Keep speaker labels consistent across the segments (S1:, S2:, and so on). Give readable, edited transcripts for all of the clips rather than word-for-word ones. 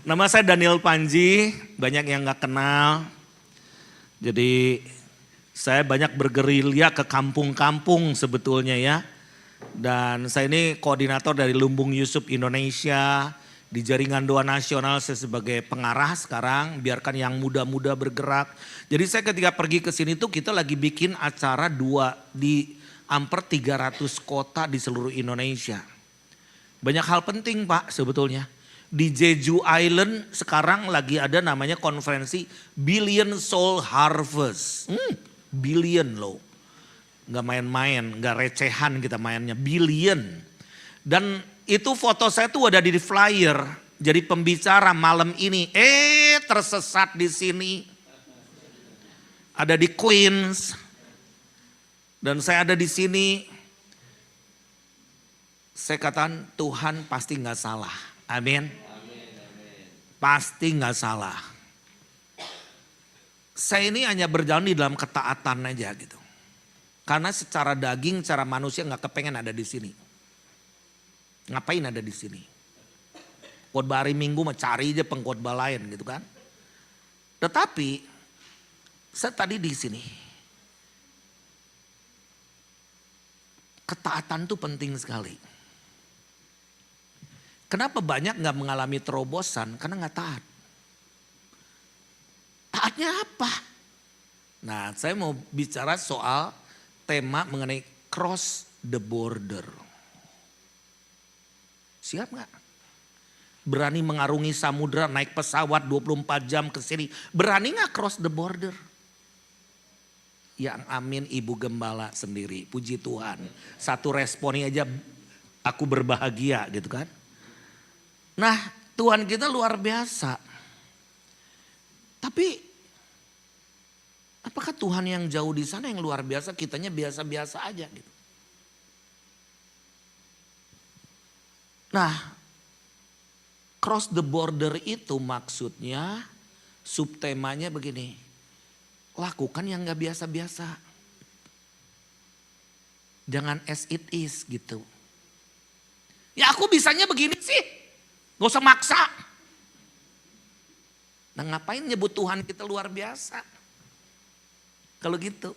S1: Nama saya Daniel Panji, banyak yang gak kenal. Jadi saya banyak bergerilya ke kampung-kampung sebetulnya ya. Dan saya ini koordinator dari Lumbung Yusuf Indonesia. Di Jaringan Doa Nasional saya sebagai pengarah sekarang, biarkan yang muda-muda bergerak. Jadi saya ketika pergi ke sini tuh kita lagi bikin acara di hampir 300 kota di seluruh Indonesia. Banyak hal penting Pak sebetulnya. Di Jeju Island sekarang lagi ada namanya konferensi Billion Soul Harvest. Billion loh. Gak main-main, gak recehan kita mainnya, billion. Dan itu foto saya tuh ada di flyer. Jadi pembicara malam ini, tersesat di sini. Ada di Queens. Dan saya ada di sini. Saya katakan Tuhan pasti gak salah. Amin. Pasti gak salah. Saya ini hanya berjalan di dalam ketaatan aja gitu. Karena secara daging, secara manusia gak kepengen ada di sini. Ngapain ada di sini? Khotbah hari Minggu mah cari aja pengkhotbah lain gitu kan. Tetapi saya tadi di sini. Ketaatan itu penting sekali. Kenapa banyak gak mengalami terobosan? Karena gak taat. Taatnya apa? Nah saya mau bicara soal tema mengenai cross the border. Siap gak? Berani mengarungi samudera, naik pesawat 24 jam ke sini. Berani gak cross the border? Yang amin Ibu Gembala sendiri, puji Tuhan. Satu responnya aja aku berbahagia gitu kan. Nah Tuhan kita luar biasa. Tapi apakah Tuhan yang jauh di sana yang luar biasa, kitanya biasa-biasa aja gitu. Nah, cross the border itu maksudnya subtemanya begini. Lakukan yang gak biasa-biasa. Jangan as it is gitu. Ya aku bisanya begini sih. Gak usah maksa. Nah ngapain nyebut Tuhan kita luar biasa. Kalau gitu.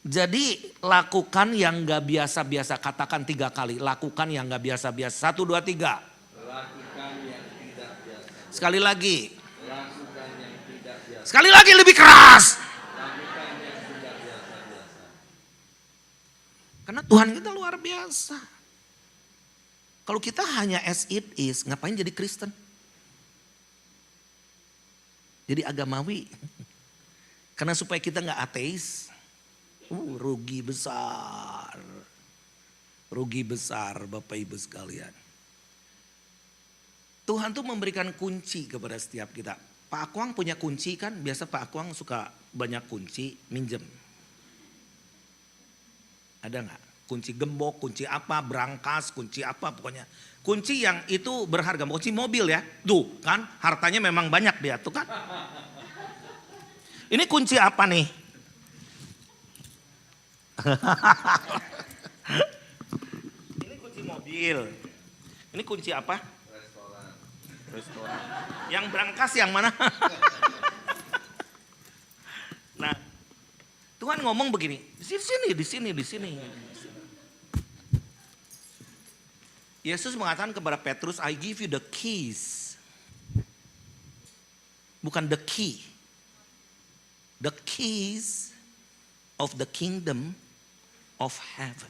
S1: Jadi lakukan yang gak biasa-biasa. Katakan 3 kali. Lakukan yang gak biasa-biasa. 1, 2, 3.
S2: Lakukan yang tidak biasa.
S1: Sekali lagi.
S2: Lakukan yang tidak biasa.
S1: Sekali lagi lebih keras.
S2: Lakukan yang tidak biasa-biasa.
S1: Karena Tuhan kita luar biasa. Kalau kita hanya as it is, ngapain jadi Kristen? Jadi agamawi. Karena supaya kita gak ateis. Rugi besar. Rugi besar Bapak Ibu sekalian. Tuhan tuh memberikan kunci kepada setiap kita. Pak Akwang punya kunci kan, biasa Pak Akwang suka banyak kunci, minjem. Ada gak? Kunci gembok, kunci apa, brankas, kunci apa pokoknya. Kunci yang itu berharga, kunci mobil ya. Tuh kan hartanya memang banyak dia tuh kan. Ini kunci apa nih? Ini kunci mobil. Ini kunci apa? Restoran. Yang brankas yang mana? Nah, Tuhan ngomong begini, di sini. Yesus mengatakan kepada Petrus, I give you the keys. Bukan the key. The keys of the kingdom of heaven.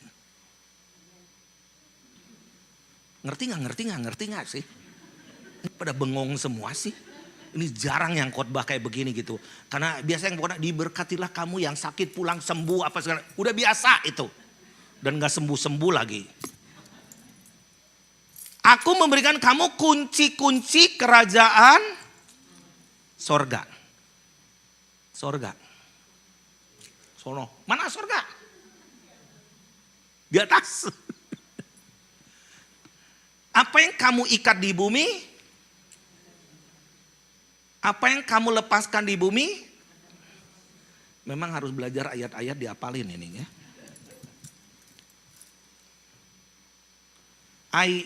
S1: Ngerti gak sih? Ini pada bengong semua sih. Ini jarang yang khotbah kayak begini gitu. Karena biasa yang pokoknya diberkatilah kamu yang sakit pulang sembuh apa segala. Udah biasa itu. Dan gak sembuh-sembuh lagi. Aku memberikan kamu kunci-kunci kerajaan sorga. Sorga. Sono. Mana sorga? Di atas. Apa yang kamu ikat di bumi? Apa yang kamu lepaskan di bumi? Memang harus belajar ayat-ayat diapalin ini ya. I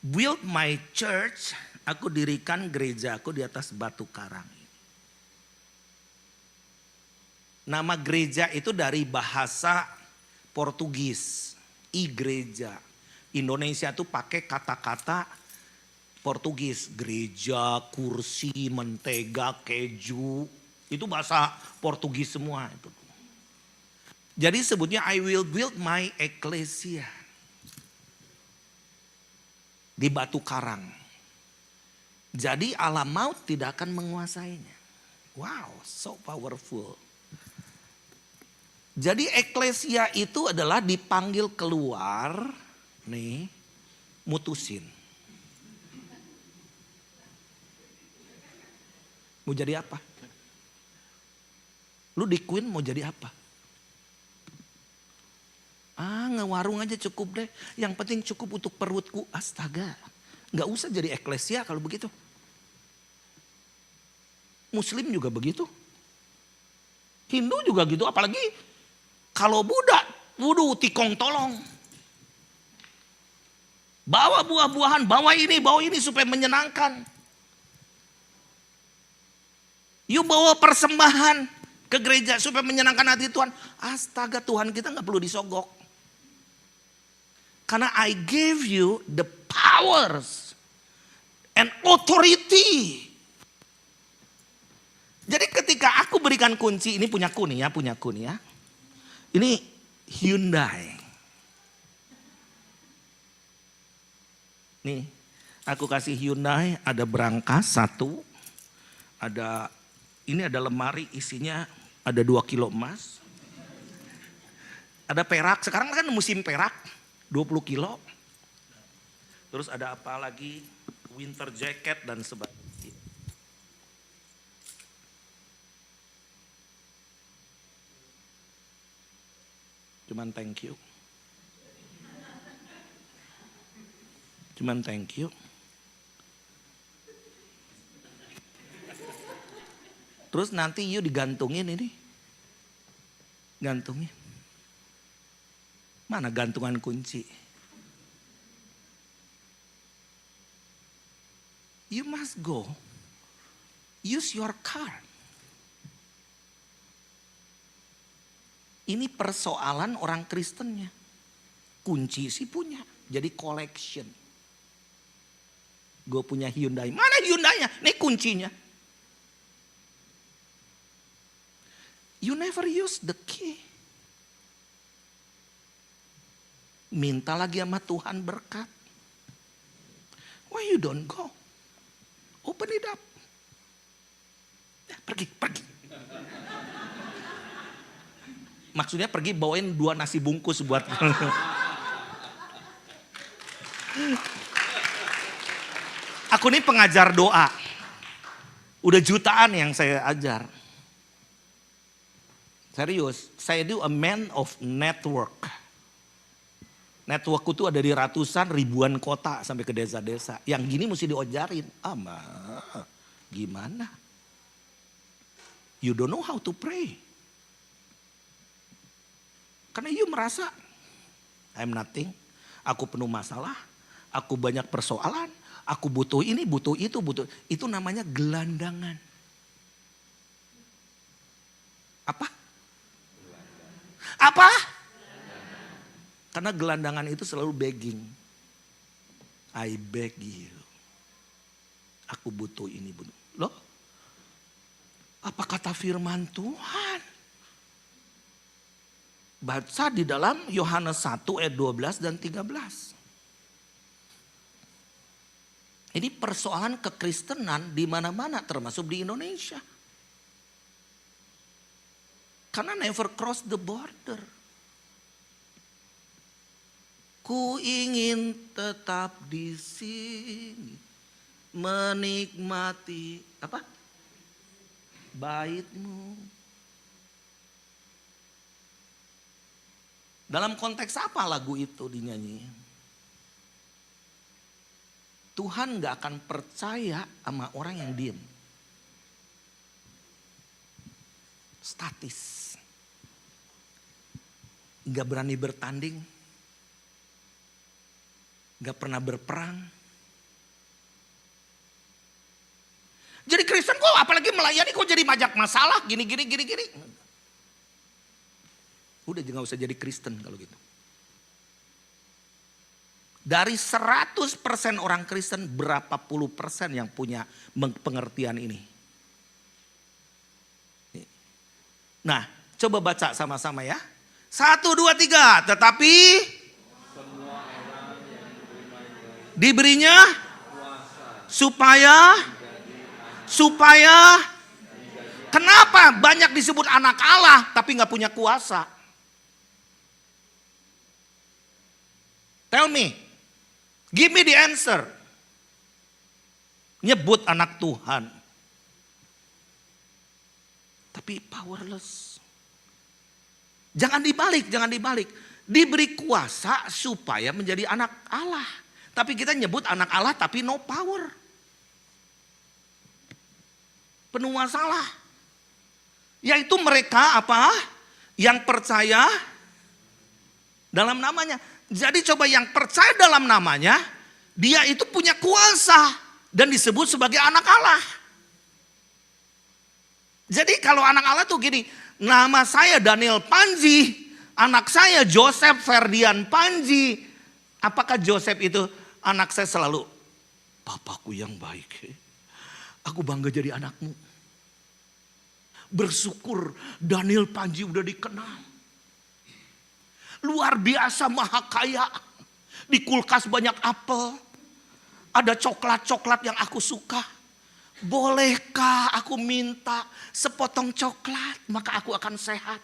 S1: build my church Aku dirikan gerejaku di atas batu karang. Nama gereja itu dari bahasa Portugis, igreja. Indonesia tuh pakai kata-kata Portugis, gereja, kursi, mentega, keju. Itu bahasa Portugis semua itu. Jadi sebutnya I will build my ecclesia di batu karang. Jadi alam maut tidak akan menguasainya. Wow, so powerful. Jadi eklesia itu adalah dipanggil keluar, nih, mutusin. Mau jadi apa? Lu di Queen mau jadi apa? Ngewarung aja cukup deh. Yang penting cukup untuk perutku. Astaga. Gak usah jadi eklesia kalau begitu. Muslim juga begitu. Hindu juga gitu. Apalagi kalau Buddha. Wudu tikong tolong. Bawa buah-buahan. Bawa ini supaya menyenangkan. You bawa persembahan ke gereja supaya menyenangkan hati Tuhan. Astaga, Tuhan kita gak perlu disogok. Karena I gave you the powers and authority. Jadi ketika aku berikan kunci, ini punyaku nih ya. Ini Hyundai. Nih, aku kasih Hyundai, ada berangkas 1. Ini ada lemari isinya ada 2 kilo emas. Ada perak, sekarang kan musim perak. 20 kilo. Terus ada apa lagi? Winter jacket dan sebagainya. Cuman thank you. Terus nanti you digantungin ini. Gantungin. Mana gantungan kunci? You must go. Use your car. Ini persoalan orang Kristennya. Kunci sih punya. Jadi collection. Gue punya Hyundai. Mana Hyundai-nya? Ini kuncinya. You never use the key. Minta lagi sama Tuhan berkat. Why you don't go? Open it up. Pergi. Maksudnya pergi bawain 2 nasi bungkus buat. Aku nih pengajar doa. Udah jutaan yang saya ajar. Serius, saya itu a man of network. Networkku tuh ada di ratusan ribuan kota sampai ke desa-desa. Yang gini mesti diojarin. Gimana? You don't know how to pray. Karena you merasa I'm nothing. Aku penuh masalah. Aku banyak persoalan. Aku butuh ini, butuh itu, butuh. Itu namanya gelandangan. Apa? Karena gelandangan itu selalu begging. I beg you. Aku butuh ini. Loh? Apa kata firman Tuhan? Baca di dalam Yohanes 1 ayat 12 dan 13. Ini persoalan kekristenan di mana-mana termasuk di Indonesia. Karena never cross the border. Ku ingin tetap di sini menikmati apa? Bait-Mu. Dalam konteks apa lagu itu dinyanyiin? Tuhan gak akan percaya sama orang yang diem. Statis. Gak berani bertanding. Gak pernah berperang. Jadi Kristen kok apalagi melayani kok jadi banyak masalah gini. Udah jangan usah jadi Kristen kalau gitu. Dari 100% orang Kristen berapa puluh persen yang punya pengertian ini. Nah coba baca sama-sama ya. 1, 2, 3. Tetapi diberinya supaya kenapa banyak disebut anak Allah tapi gak punya kuasa? Tell me. Give me the answer. Nyebut anak Tuhan. Tapi powerless. Jangan dibalik. Diberi kuasa supaya menjadi anak Allah. Tapi kita nyebut anak Allah tapi no power. Penuh masalah. Yaitu mereka apa? Yang percaya dalam namanya. Jadi coba yang percaya dalam namanya, dia itu punya kuasa dan disebut sebagai anak Allah. Jadi kalau anak Allah tuh gini, nama saya Daniel Panji, anak saya Joseph Ferdian Panji. Apakah Joseph itu anak saya selalu, papaku yang baik, aku bangga jadi anakmu. Bersyukur Daniel Panji udah dikenal. Luar biasa maha kaya. Di kulkas banyak apel. Ada coklat-coklat yang aku suka. Bolehkah aku minta sepotong coklat? Maka aku akan sehat.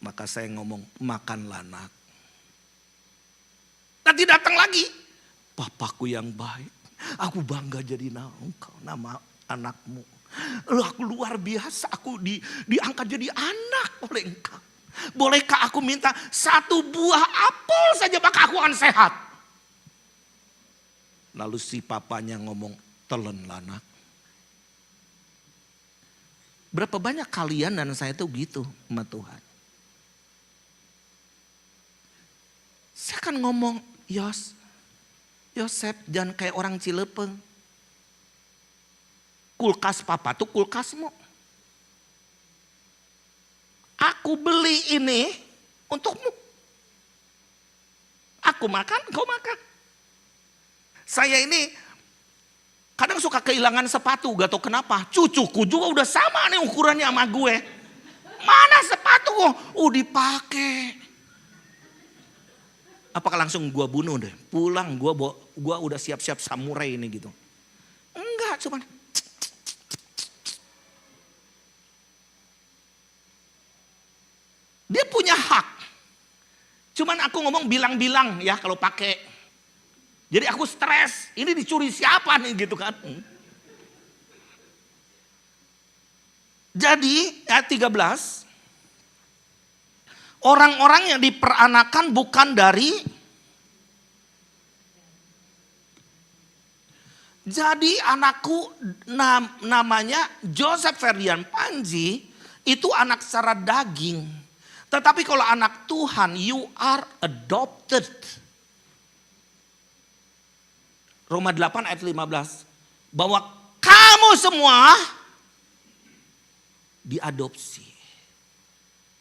S1: Maka saya ngomong, makanlah nak. Nanti datang lagi. Papaku yang baik. Aku bangga jadi nama anakmu. Aku luar biasa, aku diangkat jadi anak oleh engkau. Bolehkah aku minta 1 buah apel saja maka aku akan sehat. Lalu si papanya ngomong, telenlah nak. Berapa banyak kalian dan saya tuh gitu sama Tuhan. Saya kan ngomong, Yosef jangan kayak orang Cilepeng. Kulkas papa tuh kulkasmu. Aku beli ini untukmu. Aku makan, kau makan. Saya ini kadang suka kehilangan sepatu, gak tau kenapa. Cucuku juga udah sama nih ukurannya sama gue. Mana sepatu? Dipakai. Apakah langsung gue bunuh deh? Pulang gue udah siap-siap samurai ini gitu. Enggak, cuman dia punya hak. Cuman aku ngomong bilang-bilang ya kalau pakai. Jadi aku stres. Ini dicuri siapa nih gitu kan. Jadi ayat 13. Orang-orang yang diperanakan bukan dari. Jadi anakku namanya Joseph Ferdian Panji. Itu anak secara daging. Tetapi kalau anak Tuhan, you are adopted. Roma 8 ayat 15. Bahwa kamu semua diadopsi.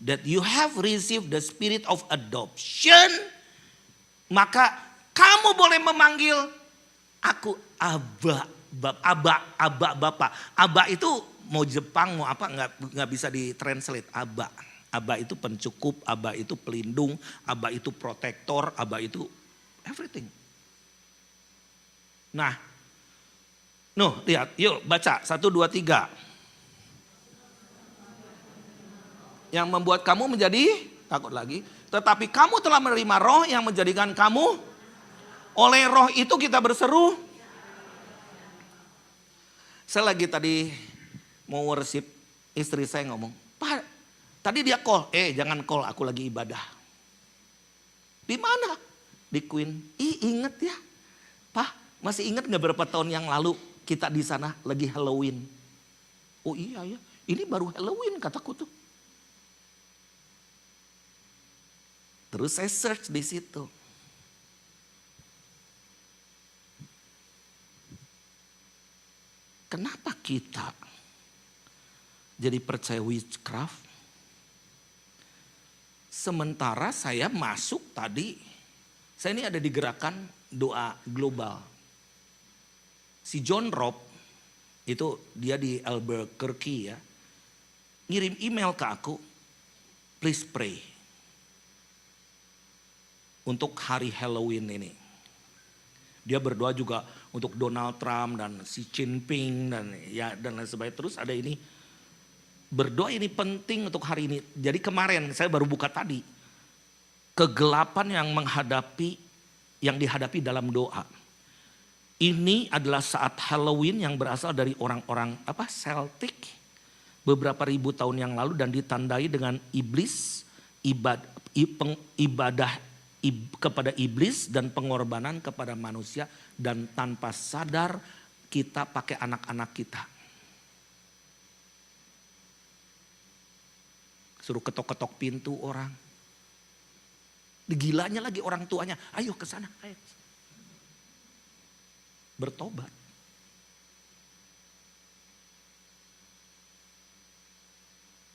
S1: That you have received the spirit of adoption. Maka kamu boleh memanggil aku Abba, Bapak. Abba itu mau Jepang, mau apa, nggak bisa ditranslate Abba. Abba itu pencukup, Abba itu pelindung, Abba itu protektor, Abba itu everything. Nah, lihat, yuk baca 1, 2, 3. Yang membuat kamu menjadi, takut lagi. Tetapi kamu telah menerima roh yang menjadikan kamu, oleh roh itu kita berseru. Saya lagi tadi mau worship, istri saya ngomong, Pak, tadi dia call, jangan call, aku lagi ibadah. Di mana? Di Queen. Inget ya, Pak, masih inget gak berapa tahun yang lalu kita di sana lagi Halloween? Oh iya ya, ini baru Halloween kataku tuh. Terus saya search di situ. kenapa kita jadi percaya witchcraft? Sementara saya masuk tadi, saya ini ada di gerakan doa global. Si John Robb, itu dia di Albuquerque ya, ngirim email ke aku, please pray untuk hari Halloween ini. Dia berdoa juga untuk Donald Trump dan Xi Jinping dan lain sebagainya. Terus ada ini, berdoa ini penting untuk hari ini. Jadi kemarin saya baru buka tadi, kegelapan yang dihadapi dalam doa. Ini adalah saat Halloween yang berasal dari orang-orang Celtic beberapa ribu tahun yang lalu dan ditandai dengan iblis, ibadah kepada iblis dan pengorbanan kepada manusia, dan tanpa sadar kita pakai anak-anak kita. Suruh ketok-ketok pintu orang. Gilanya lagi orang tuanya, ayo ke sana, ayo. Bertobat.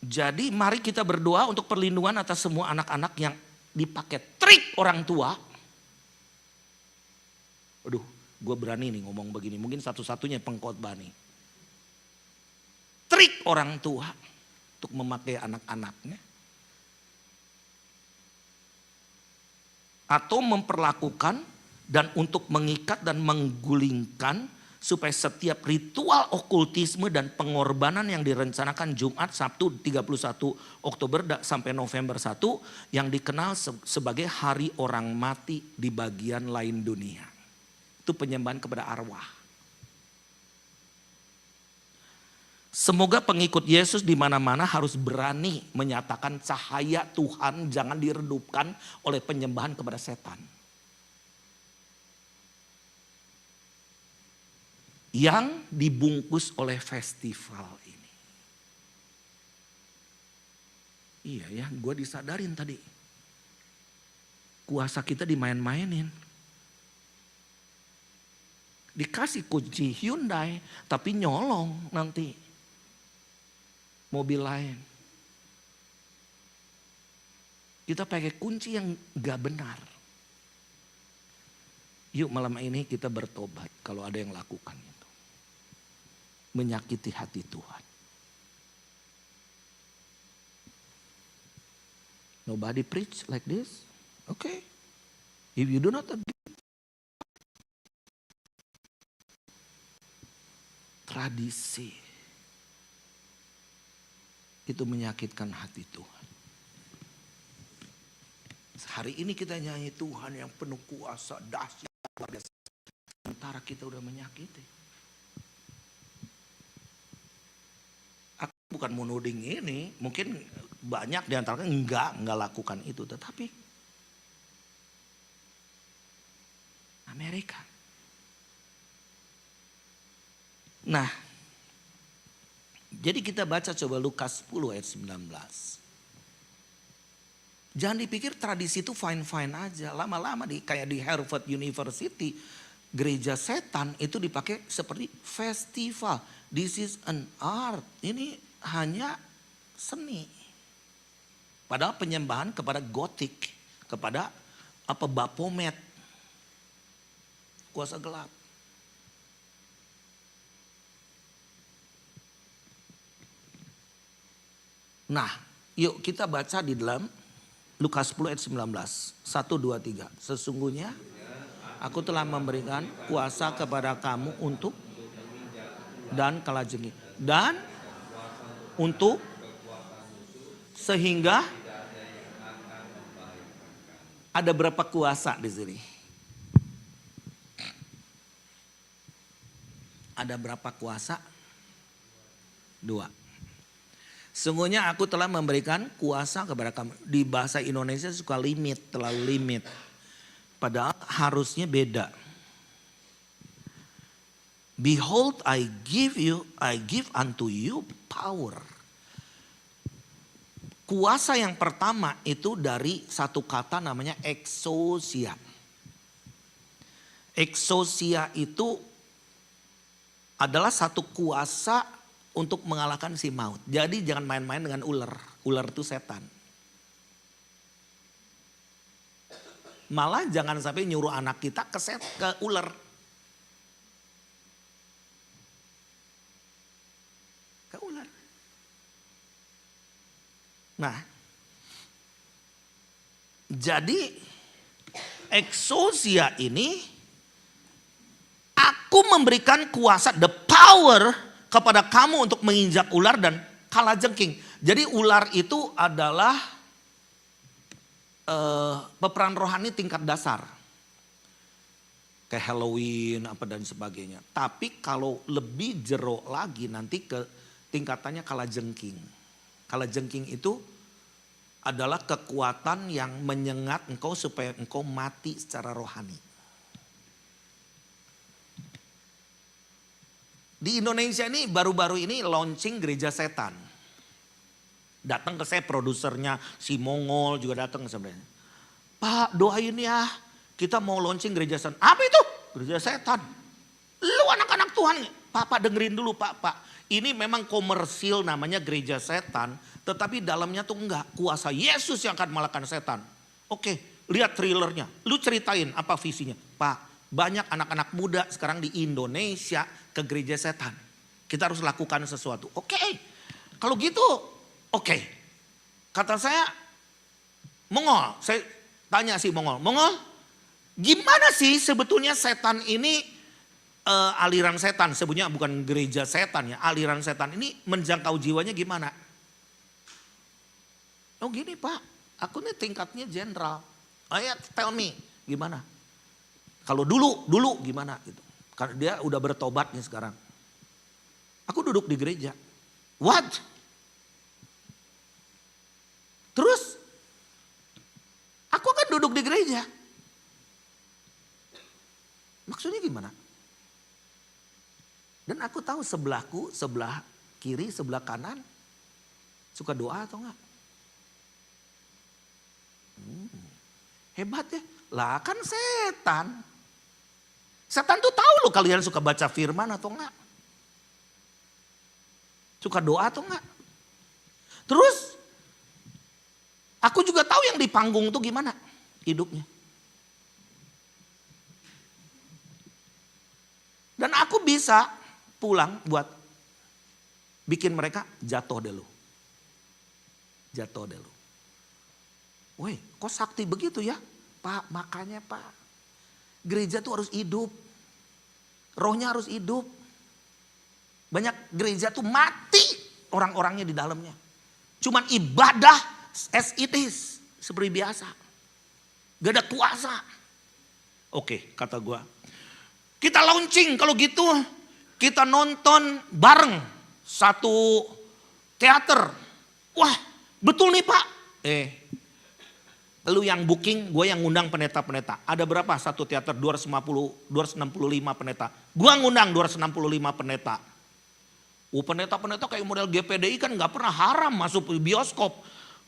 S1: Jadi mari kita berdoa untuk perlindungan atas semua anak-anak yang dipakai trik orang tua. Aduh, gue berani nih ngomong begini, mungkin satu-satunya pengkhotbah nih. Trik orang tua untuk memakai anak-anaknya. Atau memperlakukan dan untuk mengikat dan menggulingkan supaya setiap ritual okultisme dan pengorbanan yang direncanakan Jumat, Sabtu 31 Oktober sampai November 1 yang dikenal sebagai Hari Orang Mati di bagian lain dunia. Itu penyembahan kepada arwah. Semoga pengikut Yesus di mana-mana harus berani menyatakan cahaya Tuhan jangan diredupkan oleh penyembahan kepada setan. Yang dibungkus oleh festival ini. Iya ya, gue disadarin tadi. Kuasa kita dimain-mainin. Dikasih kunci Hyundai, tapi nyolong nanti mobil lain. Kita pakai kunci yang gak benar. Yuk malam ini kita bertobat kalau ada yang lakukan itu. Menyakiti hati Tuhan. Nobody preach like this? Okay. If you do not agree. Tradisi. Itu menyakitkan hati Tuhan. Hari ini kita nyanyi Tuhan yang penuh kuasa, dahsyat. Sementara kita udah menyakiti. Aku bukan menuding ini, mungkin banyak di antara enggak lakukan itu, tetapi Amerika. Nah, jadi kita baca coba Lukas 10 ayat 19. Jangan dipikir tradisi itu fine-fine aja. Lama-lama kayak di Harvard University, gereja setan itu dipakai seperti festival. This is an art. Ini hanya seni. Padahal penyembahan kepada gotik, kepada Baphomet, kuasa gelap. Nah, yuk kita baca di dalam Lukas 10 ayat 19. 1, 2, 3. Sesungguhnya aku telah memberikan kuasa kepada kamu untuk dan kalajengking. Dan untuk sehingga ada berapa kuasa di sini? Ada berapa kuasa? 2. Sungguhnya aku telah memberikan kuasa kepada kamu. Di bahasa Indonesia suka limit, terlalu limit. Padahal harusnya beda. Behold, I give unto you power. Kuasa yang pertama itu dari satu kata namanya exousia. Exousia itu adalah satu kuasa untuk mengalahkan si maut. Jadi jangan main-main dengan ular. Ular itu setan. Malah jangan sampai nyuruh anak kita ke ular. Ke ular. Nah, jadi exousia ini aku memberikan kuasa, the power kepada kamu untuk menginjak ular dan kalajengking. Jadi ular itu adalah peperangan rohani tingkat dasar. Kayak Halloween apa dan sebagainya. Tapi kalau lebih jero lagi nanti ke tingkatannya kalajengking. Kalajengking itu adalah kekuatan yang menyengat engkau supaya engkau mati secara rohani. Di Indonesia ini baru-baru ini launching gereja setan. Datang ke saya produsernya si Mongol juga datang sebenarnya. Pak doain ya kita mau launching gereja setan. Apa itu? Gereja setan. Lu anak-anak Tuhan. Pak dengerin dulu Pak. Ini memang komersil namanya gereja setan. Tetapi dalamnya tuh enggak. Kuasa Yesus yang akan mengalahkan setan. Oke, lihat trailernya. Lu ceritain apa visinya. Pak, banyak anak-anak muda sekarang di Indonesia ke gereja setan. Kita harus lakukan sesuatu. Oke, kalau gitu oke. Kata saya, Mongol. Saya tanya si Mongol. Mongol, gimana sih sebetulnya setan ini aliran setan. Sebetulnya bukan gereja setan ya. Aliran setan ini menjangkau jiwanya gimana? Oh gini Pak, aku ini tingkatnya jenderal. Ayo tell me, gimana? Kalau dulu gimana gitu. Karena dia udah bertobat nih sekarang. Aku duduk di gereja. What? Terus aku kan duduk di gereja. Maksudnya gimana? Dan aku tahu sebelahku, sebelah kiri, sebelah kanan suka doa atau enggak? Hebat ya. Lah kan setan. Setan tuh tahu loh kalian suka baca firman atau enggak. Suka doa atau enggak. Terus aku juga tahu yang di panggung tuh gimana hidupnya. Dan aku bisa pulang buat bikin mereka jatuh dulu. Jatuh dulu. Woi, kok sakti begitu ya? Pak, makanya Pak. Gereja tuh harus hidup. Rohnya harus hidup. Banyak gereja tuh mati orang-orangnya di dalamnya. Cuman ibadah as it is. Seperti biasa. Gak ada kuasa. Oke, kata gua. Kita launching kalau gitu. Kita nonton bareng satu teater. Wah, betul nih Pak. Lu yang booking, gue yang ngundang pendeta-pendeta. Ada berapa satu teater? 265 pendeta. Gue ngundang 265 pendeta. Pendeta-pendeta kayak model GPDI kan gak pernah haram masuk bioskop.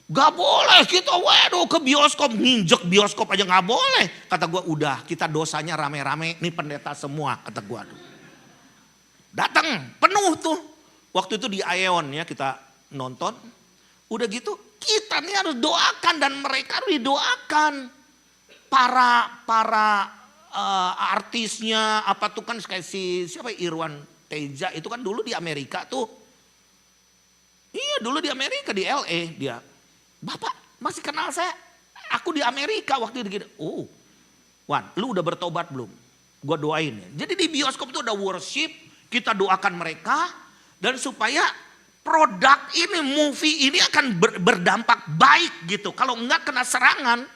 S1: Gak boleh kita waduh ke bioskop, nginjek bioskop aja gak boleh. Kata gue udah kita dosanya rame-rame, nih pendeta semua kata gue. Datang penuh tuh. Waktu itu di Aeon ya kita nonton. Udah gitu kita nih harus doakan dan mereka harus didoakan. Para artisnya apa tuh kan kayak siapa Irwan Teja itu kan dulu di Amerika tuh. Iya dulu di Amerika di LA dia. Bapak masih kenal saya. Aku di Amerika waktu itu gitu. Oh Wan lu udah bertobat belum? Gua doain ya. Jadi di bioskop tuh ada worship. Kita doakan mereka. Dan supaya produk ini, movie ini akan berdampak baik gitu. Kalau enggak kena serangan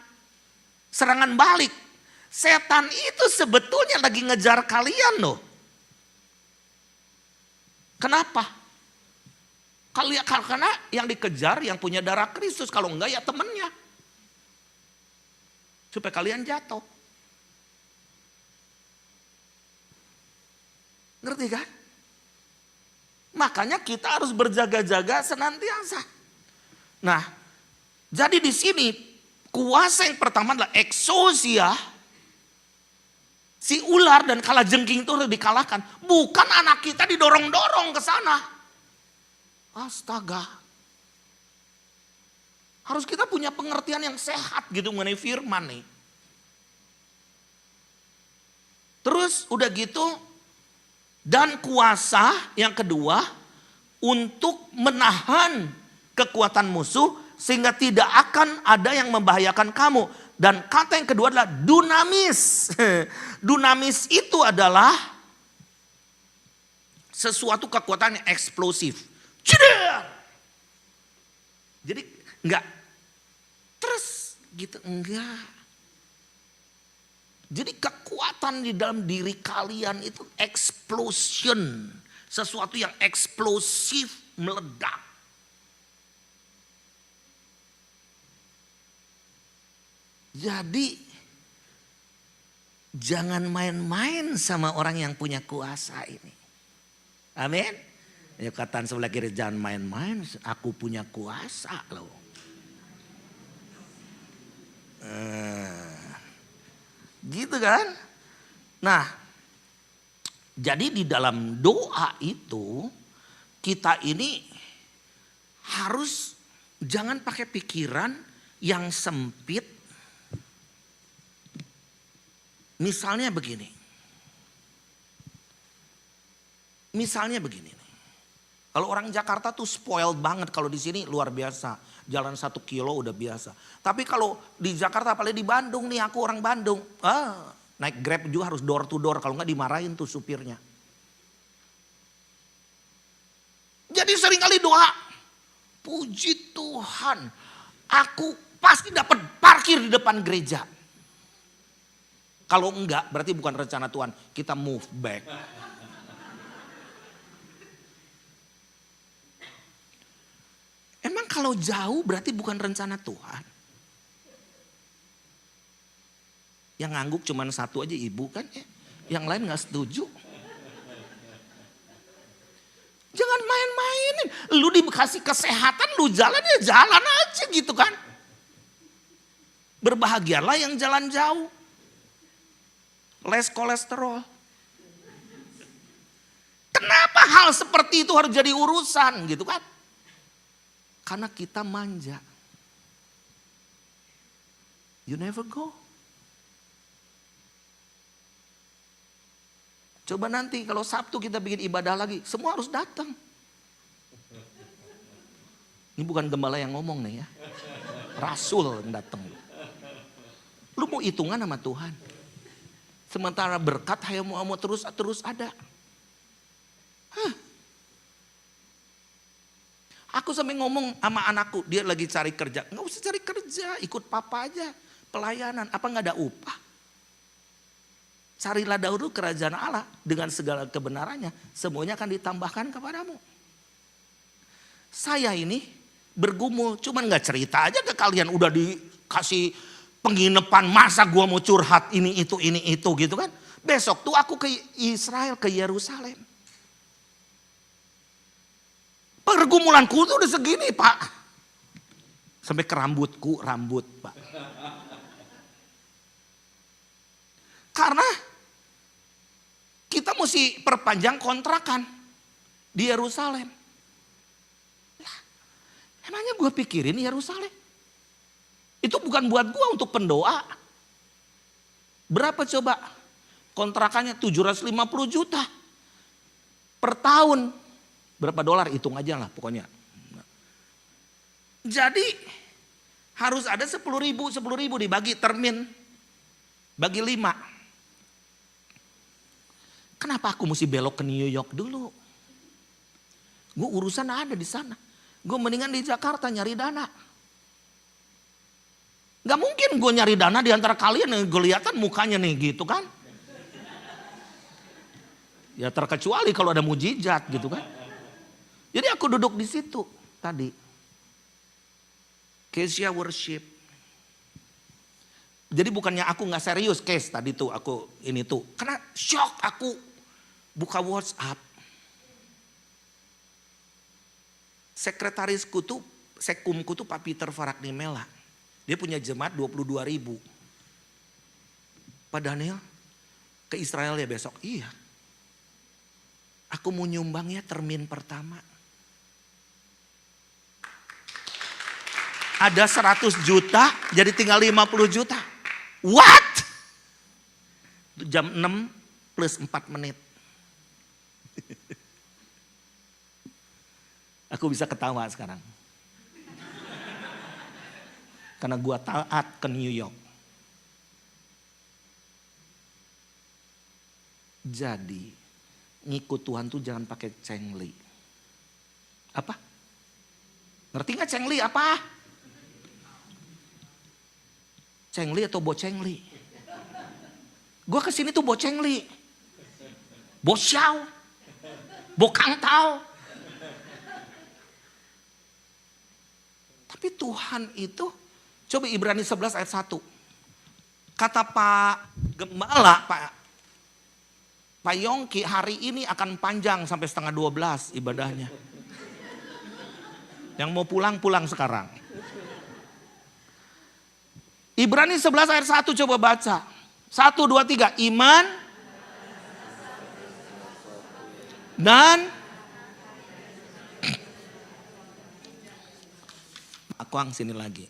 S1: balik. Setan itu sebetulnya lagi ngejar kalian loh. Kenapa? Karena yang dikejar yang punya darah Kristus. Kalau enggak ya temennya. Supaya kalian jatuh. Ngerti kan? Makanya kita harus berjaga-jaga senantiasa. Nah, jadi di sini kuasa yang pertama adalah exousia. Si ular dan kalajengking itu harus dikalahkan. Bukan anak kita didorong-dorong ke sana. Astaga. Harus kita punya pengertian yang sehat gitu mengenai firman nih. Terus udah gitu, dan kuasa yang kedua untuk menahan kekuatan musuh sehingga tidak akan ada yang membahayakan kamu. Dan kata yang kedua adalah dunamis. Dunamis itu adalah sesuatu kekuatan yang eksplosif. Ceder! Jadi enggak terus gitu, enggak. Jadi kekuatan di dalam diri kalian itu explosion. Sesuatu yang eksplosif meledak. Jadi jangan main-main sama orang yang punya kuasa ini. Amin. Ya kataan sebelah kiri, jangan main-main, aku punya kuasa loh. Gitu kan. Nah, jadi di dalam doa itu kita ini harus jangan pakai pikiran yang sempit. Misalnya begini. Kalau orang Jakarta tuh spoiled banget, kalau di sini luar biasa. Jalan 1 kilo udah biasa. Tapi kalau di Jakarta, apalagi di Bandung nih, aku orang Bandung. Naik Grab juga harus door to door, kalau nggak dimarahin tuh supirnya. Jadi seringkali doa, puji Tuhan, aku pasti dapat parkir di depan gereja. Kalau enggak, berarti bukan rencana Tuhan, kita move back. Emang kalau jauh berarti bukan rencana Tuhan? Yang ngangguk cuma satu aja ibu kan ya. Yang lain gak setuju. Jangan main-mainin. Lu dikasih kesehatan, lu jalan ya jalan aja gitu kan. Berbahagialah yang jalan jauh. Less kolesterol. Kenapa hal seperti itu harus jadi urusan gitu kan? Karena kita manja. You never go. Coba nanti kalau Sabtu kita bikin ibadah lagi, semua harus datang. Ini bukan gembala yang ngomong nih ya. Rasul yang datang. Lu mau hitungan sama Tuhan. Sementara berkat hayamu terus ada. Aku sampai ngomong sama anakku, dia lagi cari kerja. Nggak usah cari kerja, ikut papa aja. Pelayanan, apa nggak ada upah? Carilah dahulu kerajaan Allah dengan segala kebenarannya. Semuanya akan ditambahkan kepadamu. Saya ini bergumul, cuman nggak cerita aja ke kalian. Udah dikasih penginapan, masa gua mau curhat ini itu gitu kan. Besok tuh aku ke Israel, ke Yerusalem. Pergumulanku tuh udah segini Pak. Sampai ke rambut Pak. Karena kita mesti perpanjang kontrakan di Yerusalem. Emangnya gue pikirin Yerusalem? Itu bukan buat gue, untuk pendoa. Berapa coba? Kontrakannya 750 juta per tahun. Berapa dolar hitung aja lah pokoknya. Jadi harus ada 10 ribu dibagi termin. Bagi 5. Kenapa aku mesti belok ke New York dulu? Gue urusan ada di sana. Gue mendingan di Jakarta nyari dana. Gak mungkin gue nyari dana di antara kalian yang gue lihatan mukanya nih gitu kan. Ya terkecuali kalau ada mujizat gitu kan. Jadi aku duduk di situ tadi. Kesya worship. Jadi bukannya aku gak serius case tadi tuh aku ini tuh. Karena shock aku buka WhatsApp. Sekretarisku tuh, sekumku tuh Pak Peter Faraknimela. Dia punya jemaat 22.000. Pak Daniel, ke Israel ya besok? Iya. Aku mau nyumbang ya termin pertama. Ada 100 juta jadi tinggal 50 juta. What? Jam 6 plus 4 menit. Aku bisa ketawa sekarang. Karena gua taat ke New York. Jadi ngikut Tuhan tuh jangan pakai cengli. Apa? Ngerti gak cengli apa? Cengli atau bocengli? Gue kesini tuh bocengli. Bosyau. Bokangtau. Tapi Tuhan itu, coba Ibrani 11 ayat 1. Kata Pak Gembala, Pak Yongki, hari ini akan panjang sampai setengah 12 ibadahnya. Yang mau pulang, pulang sekarang. Ibrani 11 ayat 1 coba baca. 1, 2, 3. Iman. Dan. Akuang sini lagi.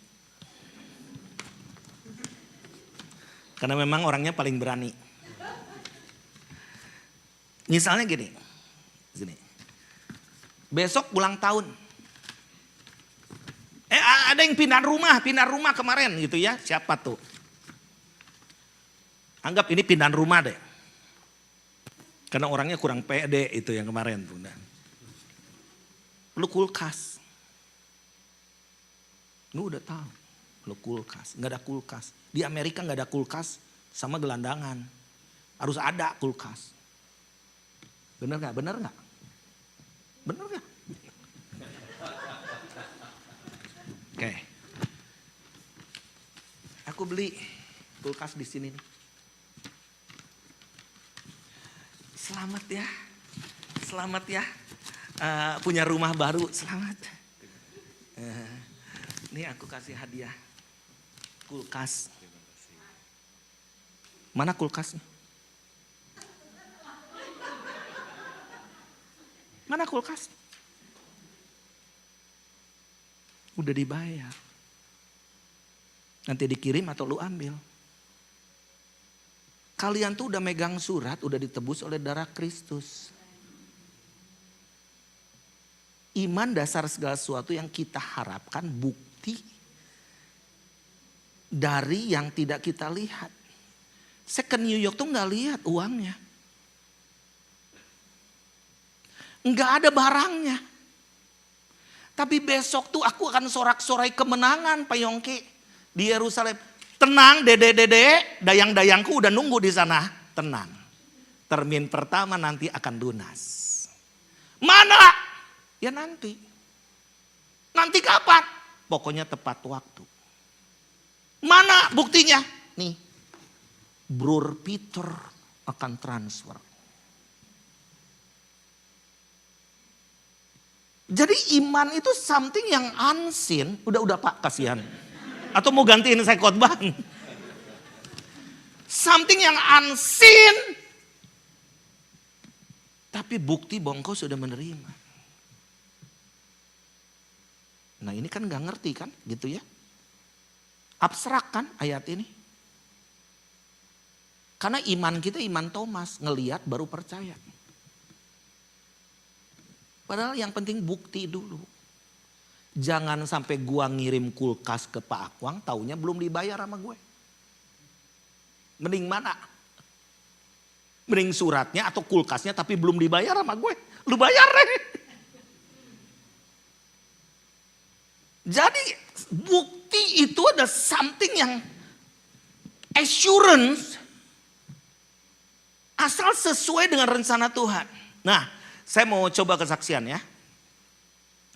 S1: Karena memang orangnya paling berani. Misalnya gini. Sini. Besok ulang tahun. Ada yang pindah rumah kemarin gitu ya. Siapa tuh? Anggap ini pindahan rumah deh. Karena orangnya kurang pede itu yang kemarin tuh. Lu kulkas. Lu udah tahu. Lu kulkas. Gak ada kulkas. Di Amerika gak ada kulkas sama gelandangan. Harus ada kulkas. Bener gak? Bener gak? Bener gak? Oke. Aku beli kulkas di sini. Selamat ya. Selamat ya. Punya rumah baru. Selamat. Ini aku kasih hadiah. Kulkas. Mana kulkasnya? Mana kulkas? Udah dibayar. Nanti dikirim atau lu ambil. Kalian tuh udah megang surat, udah ditebus oleh darah Kristus. Iman dasar segala sesuatu yang kita harapkan, bukti dari yang tidak kita lihat. Saya ke New York tuh gak lihat uangnya. Gak ada barangnya. Tapi besok tuh aku akan sorak-sorai kemenangan Pak Yongki di Yerusalem. Tenang dede-dede, dayang-dayangku udah nunggu di sana. Tenang. Termin pertama nanti akan lunas. Mana? Ya nanti. Nanti kapan? Pokoknya tepat waktu. Mana buktinya? Nih. Bror Peter akan transfer. Jadi iman itu something yang unseen. Udah Pak, kasihan. Atau mau gantiin saya khotbah? Something yang unseen. Tapi bukti bahwa engkau sudah menerima. Nah ini kan gak ngerti kan gitu ya. Abstrak kan ayat ini. Karena iman kita iman Thomas. Ngeliat baru percaya. Padahal yang penting bukti dulu. Jangan sampai gua ngirim kulkas ke Pak Akwang, taunya belum dibayar sama gue. Mending mana? Mending suratnya atau kulkasnya tapi belum dibayar sama gue. Lu bayar deh. Jadi bukti itu ada something yang assurance asal sesuai dengan rencana Tuhan. Nah, saya mau coba kesaksian ya.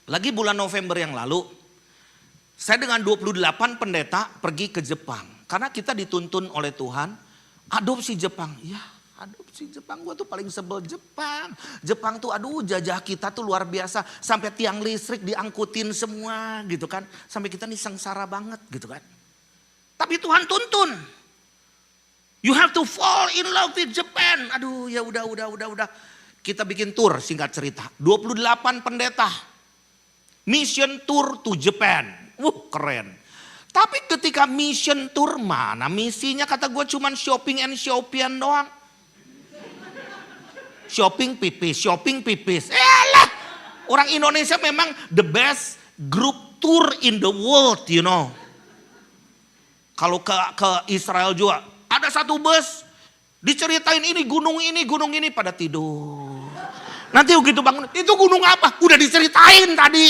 S1: Lagi bulan November yang lalu, saya dengan 28 pendeta pergi ke Jepang. Karena kita dituntun oleh Tuhan, adopsi Jepang. Ya adopsi Jepang, gue tuh paling sebel Jepang. Jepang tuh aduh jajah kita tuh luar biasa. Sampai tiang listrik diangkutin semua gitu kan. Sampai kita nih sengsara banget gitu kan. Tapi Tuhan tuntun. You have to fall in love with Japan. Aduh ya udah. Kita bikin tour singkat cerita. 28 pendeta. Mission tour to Japan. Keren. Tapi ketika mission tour mana misinya kata gue cuman shopping and shopian doang. Shopping pipis. Orang Indonesia memang the best group tour in the world, you know. Kalau ke Israel juga ada satu bus diceritain ini gunung ini pada tidur. Nanti begitu bangun, itu gunung apa? Udah diceritain tadi.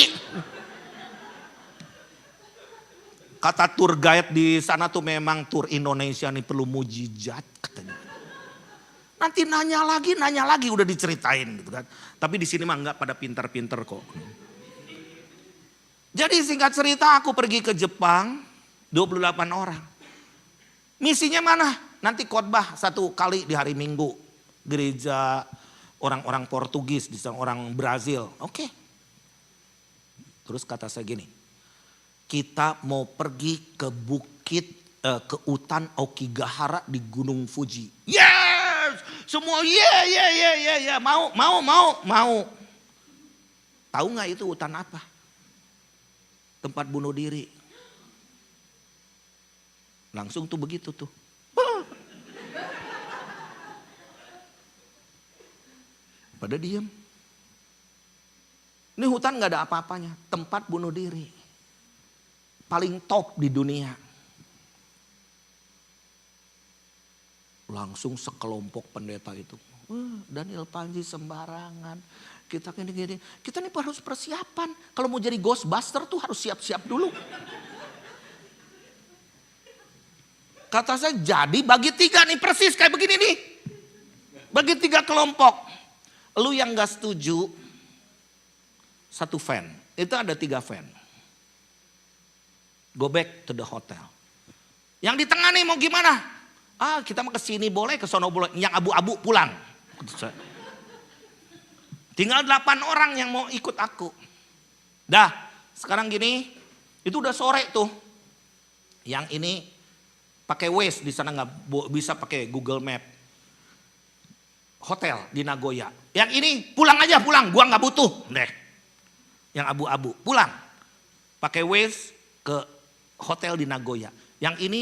S1: Kata tour guide di sana tuh memang tour Indonesia nih perlu mujizat katanya. Nanti nanya lagi udah diceritain gitu kan. Tapi di sini mah enggak pada pinter-pinter kok. Jadi singkat cerita aku pergi ke Jepang 28 orang. Misinya mana? Nanti khotbah 1 kali di hari Minggu. Gereja orang-orang Portugis, di sana orang Brazil. Oke. Terus kata saya gini. Kita mau pergi ke bukit, ke hutan Aokigahara di Gunung Fuji. Yes! Semua ya. Mau. Tahu gak itu hutan apa? Tempat bunuh diri. Langsung tuh begitu tuh. Pada diem. Ini hutan gak ada apa-apanya. Tempat bunuh diri. Paling top di dunia. Langsung sekelompok pendeta itu. Daniel Panji sembarangan. Kita gini. Kita nih harus persiapan. Kalau mau jadi Ghostbuster tuh harus siap-siap dulu. Kata saya jadi bagi 3 nih persis kayak begini nih. Bagi 3 kelompok. Lu yang gak setuju 1 fan. Itu ada 3 fan. Go back to the hotel. Yang di tengah nih mau gimana? Kita mau ke sini boleh, ke sono boleh. Yang abu-abu pulang. Tinggal 8 orang yang mau ikut aku. Dah, sekarang gini, itu udah sore tuh. Yang ini pakai Waze, di sana nggak bisa pakai Google Map. Hotel di Nagoya. Yang ini pulang aja, gua nggak butuh. Deh. Yang abu-abu pulang. Pakai Waze ke hotel di Nagoya. Yang ini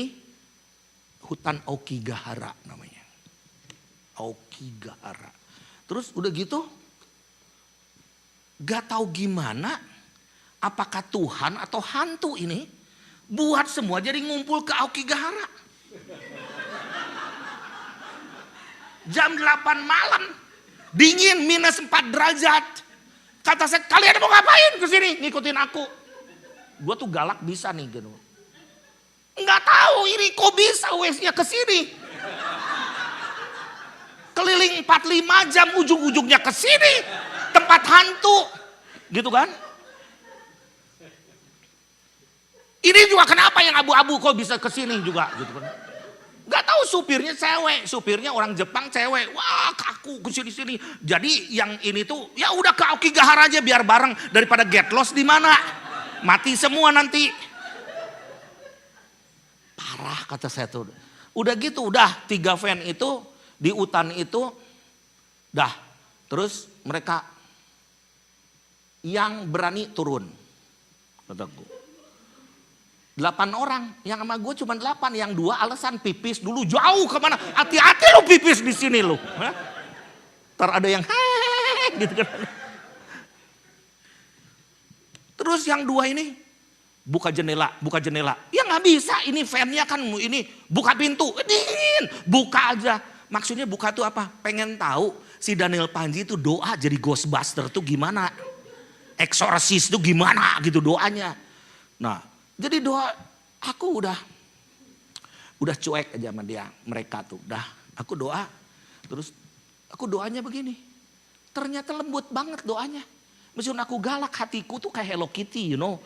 S1: hutan Aokigahara namanya. Aokigahara. Terus udah gitu, gak tahu gimana, apakah Tuhan atau hantu ini buat semua jadi ngumpul ke Aokigahara. Jam 8 malam, dingin -4 derajat. Kata saya, kalian mau ngapain kesini? Ngikutin aku. Gue tuh galak bisa nih gitu. Nggak tahu ini kok bisa Waze-nya kesini. Keliling 45 jam ujung-ujungnya kesini. Tempat hantu. Gitu kan. Ini juga kenapa yang abu-abu kok bisa kesini juga gitu kan. Gak tahu supirnya cewek, supirnya orang Jepang cewek. Wah kaku kesini-sini. Jadi yang ini tuh ya udah ke Aokigahara aja biar bareng daripada get lost di mana. Mati semua nanti. Parah kata saya tuh. Udah gitu, udah 3 van itu di hutan itu. Dah, terus mereka yang berani turun. Kataku. 8 orang, yang sama gue cuma 8, yang 2 alasan pipis dulu jauh kemana. Hati-hati lu pipis di sini lu. Ntar ada yang gitu kan. Terus yang 2 ini buka jendela. Ya nggak bisa, ini fan-nya kan ini buka pintu, dingin, buka aja. Maksudnya buka tuh apa? Pengen tahu si Daniel Panji itu doa jadi Ghostbuster tuh gimana? Eksorsis tuh gimana gitu doanya. Nah, jadi doa aku udah cuek aja sama dia, mereka tuh. Dah, aku doa. Terus aku doanya begini. Ternyata lembut banget doanya. Meskipun aku galak, hatiku tuh kayak Hello Kitty, you know.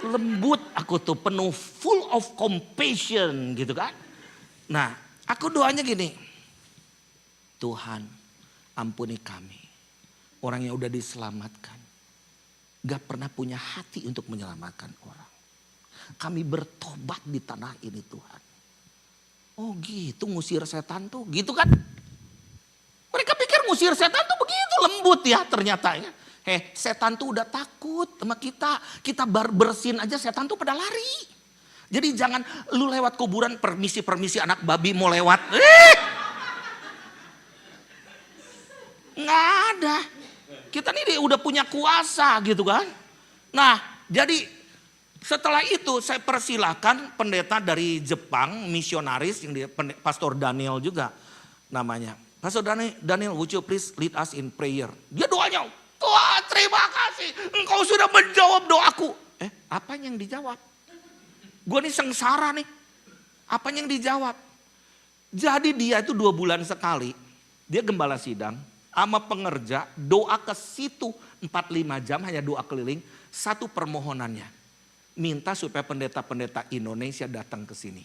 S1: Lembut aku tuh, penuh full of compassion gitu kan. Nah, aku doanya gini. Tuhan, ampuni kami. Orang yang udah diselamatkan. Gak pernah punya hati untuk menyelamatkan orang. Kami bertobat di tanah ini Tuhan. Oh gitu ngusir setan tuh, gitu kan. Mereka pikir ngusir setan tuh begitu lembut ya ternyata ya. Setan tuh udah takut sama kita. Kita bersin aja setan tuh pada lari. Jadi jangan lu lewat kuburan permisi anak babi mau lewat. Nggak ada. Kita nih udah punya kuasa gitu kan. Nah jadi setelah itu saya persilahkan pendeta dari Jepang, misionaris, yang Pastor Daniel juga namanya. Pastor Daniel, would you please lead us in prayer? Dia doanya, Tuhan terima kasih engkau sudah menjawab doaku. Apa yang dijawab? Gue nih sengsara nih. Apa yang dijawab? Jadi dia itu 2 bulan sekali, dia gembala sidang, sama pengerja, doa ke situ 4-5 jam hanya doa keliling, satu permohonannya. Minta supaya pendeta-pendeta Indonesia datang ke sini.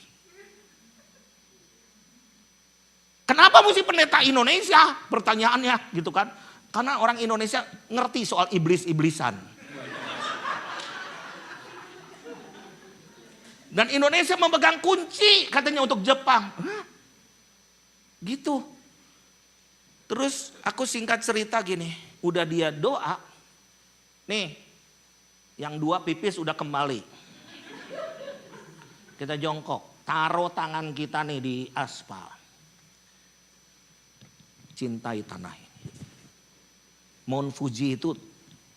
S1: Kenapa mesti pendeta Indonesia? Pertanyaannya gitu kan. Karena orang Indonesia ngerti soal iblis-iblisan. Dan Indonesia memegang kunci katanya untuk Jepang. Gitu. Terus aku singkat cerita gini. Udah dia doa. Nih. Yang 2 pipis udah kembali. Kita jongkok. Taruh tangan kita nih di aspal. Cintai tanah ini. Mount Fuji itu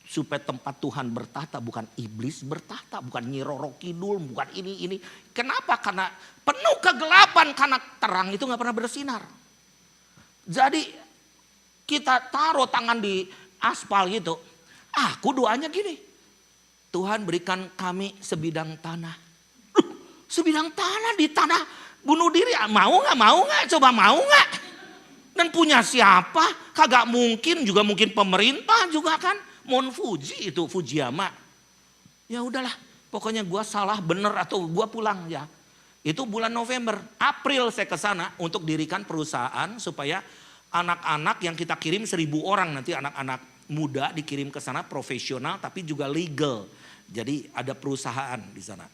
S1: supaya tempat Tuhan bertahta, bukan iblis bertahta, bukan Nyi Roro Kidul, bukan ini. Kenapa? Karena penuh kegelapan, karena terang itu nggak pernah bersinar. Jadi kita taruh tangan di aspal gitu. Aku doanya gini, Tuhan berikan kami sebidang tanah. Sebidang tanah di tanah bunuh diri, mau nggak? Coba mau nggak? Dan punya siapa? Kagak mungkin, juga mungkin pemerintah juga kan. Mount Fuji itu, Fujiyama. Ya udahlah, pokoknya gua salah bener atau gua pulang ya. Itu bulan November, April saya ke sana untuk dirikan perusahaan supaya anak-anak yang kita kirim 1.000 orang nanti anak-anak muda dikirim ke sana profesional tapi juga legal. Jadi ada perusahaan di sana.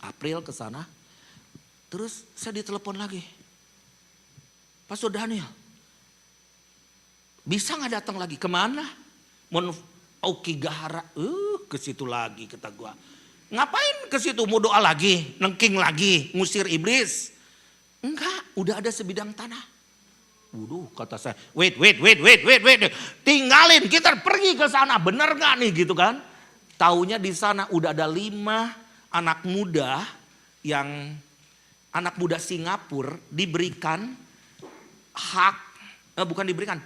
S1: April ke sana. Terus saya ditelepon lagi. Pastor Daniel, bisa nggak datang lagi? Kemana? Aokigahara. Ke situ lagi kata gua. Ngapain ke situ? Mau doa lagi, nengking lagi, ngusir iblis? Enggak, udah ada sebidang tanah. Waduh, kata saya, wait. Tinggalin, kita pergi ke sana, bener gak nih gitu kan? Taunya di sana udah ada 5 anak muda yang anak muda Singapura diberikan hak,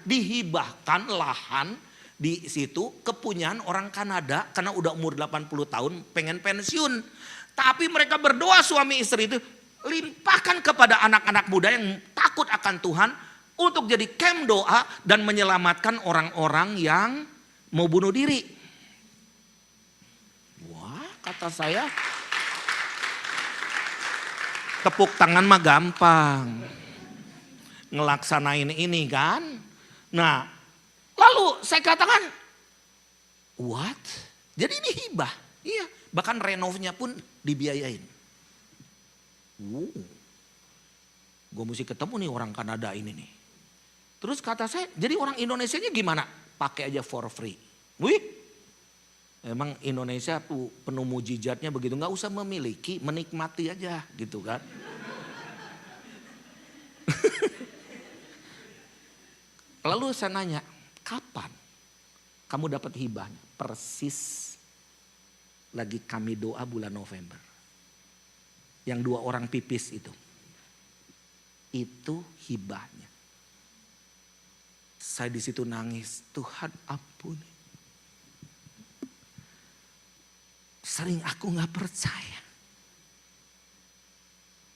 S1: dihibahkan lahan di situ kepunyaan orang Kanada karena udah umur 80 tahun pengen pensiun. Tapi mereka berdoa suami istri itu limpahkan kepada anak-anak muda yang takut akan Tuhan untuk jadi camp doa dan menyelamatkan orang-orang yang mau bunuh diri. Wah, kata saya tepuk tangan mah gampang. Ngelaksanain ini kan. Nah, lalu saya katakan, what? Jadi ini hibah. Iya, bahkan renovnya pun dibiayain. Gue mesti ketemu nih orang Kanada ini nih. Terus kata saya, jadi orang Indonesianya gimana? Pakai aja for free. Wih, emang Indonesia penuh mujizatnya begitu. Gak usah memiliki, menikmati aja gitu kan. Lalu saya nanya, kapan kamu dapat hibahnya? Persis lagi kami doa bulan November. Yang 2 orang pipis itu. Itu hibahnya. Saya di situ nangis, Tuhan ampuni. Sering aku gak percaya.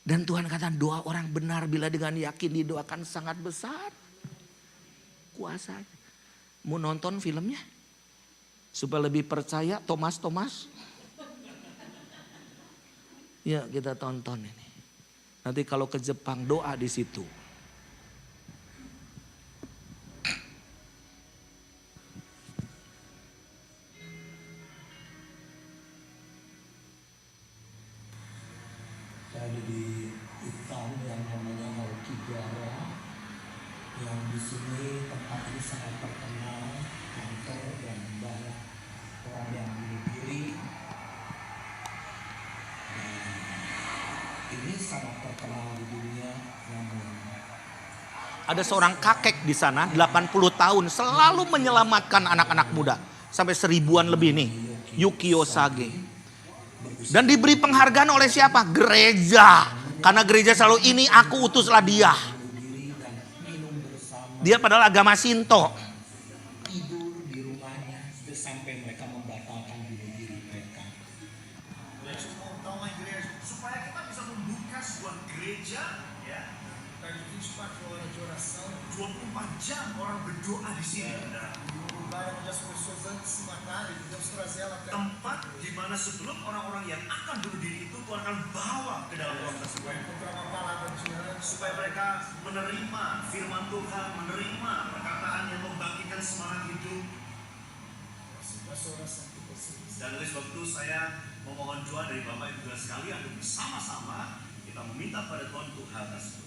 S1: Dan Tuhan kata doa orang benar bila dengan yakin didoakan sangat besar. Kuasanya. Mau nonton filmnya? Supaya lebih percaya Thomas. Ya kita tonton ini. Nanti kalau ke Jepang doa di situ. Saya ada di hutan ya. di sini tempat ini sangat terkenal, kantor dan banyak orang yang bunuh diri. Ini sangat terkenal di dunia, namun ada seorang kakek di sana 80 tahun selalu menyelamatkan anak-anak muda. Sampai 1000-an lebih nih. Yukio Sage. Dan diberi penghargaan oleh siapa? Gereja. Karena gereja selalu ini aku utuslah dia. Dia padahal agama Shinto. Tidur di rumahnya sampai mereka membatalkan bunuh diri mereka.
S3: Supaya kita bisa membuka sebuah gereja, ya, dan itu cepat orang oração 24 jam orang berdoa di sini. Tempat di mana sebelum orang-orang yang akan bunuh diri itu Tuhan akan bawa ke dalam ruang tersebut, supaya mereka menerima firman Tuhan, menerima perkataan yang membangkitkan semangat hidup. Dan oleh sebab itu saya memohon doa dari Bapak Ibu sekalian untuk bersama-sama kita meminta pada Tuhan untuk hal tersebut.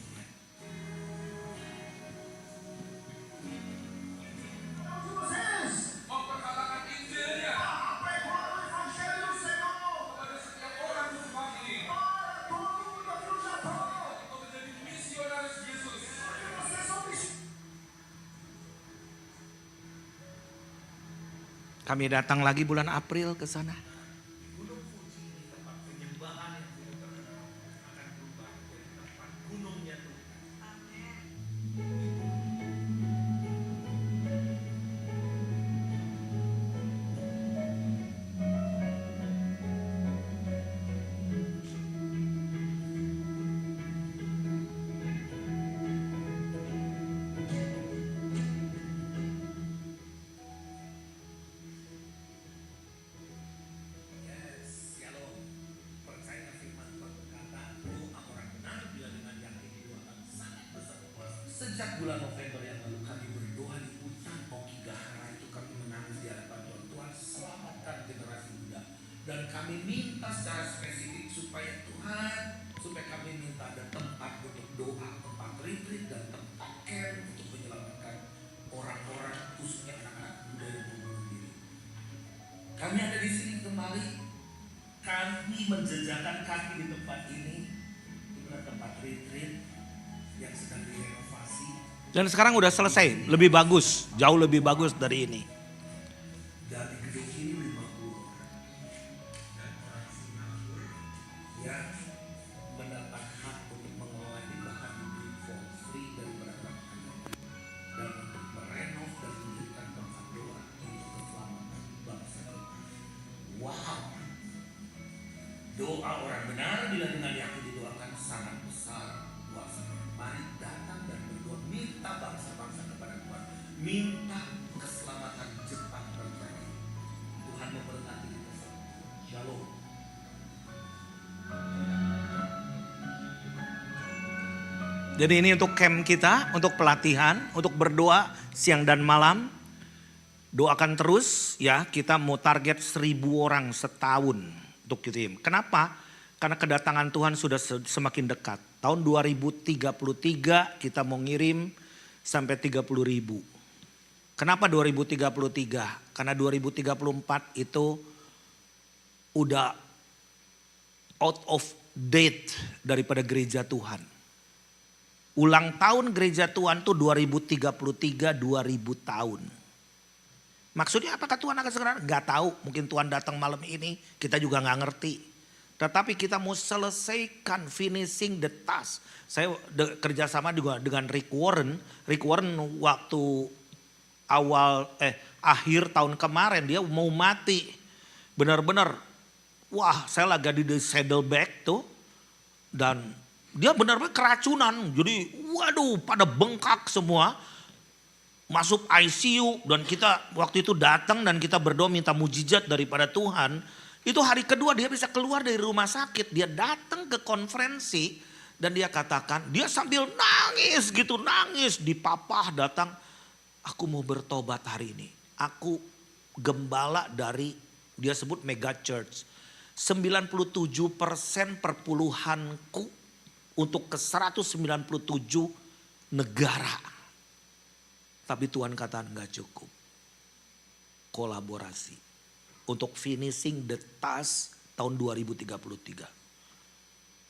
S1: Kami datang lagi bulan April ke sana.
S3: Sejak bulan November yang lalu kami berdoa di hutan Okigahara itu, kami menangis di hadapan Tuhan. Tuhan selamatkan generasi muda. Dan kami minta secara spesifik supaya Tuhan, supaya kami minta ada tempat untuk doa, tempat retreat dan tempat camp untuk menyelamatkan orang-orang, khususnya anak-anak muda yang membunuh diri. Kami ada di sini kembali. Kami menjejakkan kaki di tempat ini, di tempat retreat yang sedang direnovasi.
S1: Dan sekarang udah selesai, lebih bagus, jauh lebih bagus dari ini.
S3: Dan di gedung ini 50 orang. Dan orang Singapura yang mendapat hak untuk mengelola ini, bahkan diberi for free dari beberapa negara. Dan untuk merenov dan menjadikan tempat doa untuk keselamatan bangsa kita. Wow. Doa orang benar bila dengan yakin didoakan sangat besar kuasa. Mari datang dan berdoa, minta bangsa-bangsa kepada Tuhan, minta keselamatan Jepang terjadi. Tuhan memberkati kita semua. Shalom.
S1: Jadi ini untuk camp kita, untuk pelatihan, untuk berdoa siang dan malam. Doakan terus ya, kita mau target 1000 orang setahun untuk kirim. Kenapa? Karena kedatangan Tuhan sudah semakin dekat. Tahun 2033 kita mau ngirim sampai 30.000. Kenapa 2033? Karena 2034 itu udah out of date daripada gereja Tuhan. Ulang tahun gereja Tuhan tuh 2033, 2000 tahun. Maksudnya apakah Tuhan akan segera? Gak tahu, mungkin Tuhan datang malam ini, kita juga gak ngerti. Tetapi kita mau selesaikan, finishing the task. Saya kerjasama juga dengan Rick Warren. Rick Warren waktu akhir tahun kemarin dia mau mati. Benar-benar, wah saya lagi di Saddleback tuh. Dan dia benar-benar keracunan. Jadi waduh pada bengkak semua. Masuk ICU dan kita waktu itu datang dan kita berdoa minta mujizat daripada Tuhan. Itu hari kedua dia bisa keluar dari rumah sakit. Dia datang ke konferensi dan dia katakan, dia sambil nangis gitu, nangis di papah datang. Aku mau bertobat hari ini. Aku gembala dari, dia sebut mega church. 97% perpuluhanku untuk ke 197 negara. Tapi Tuhan kata nggak cukup. Kolaborasi untuk finishing the task tahun 2033.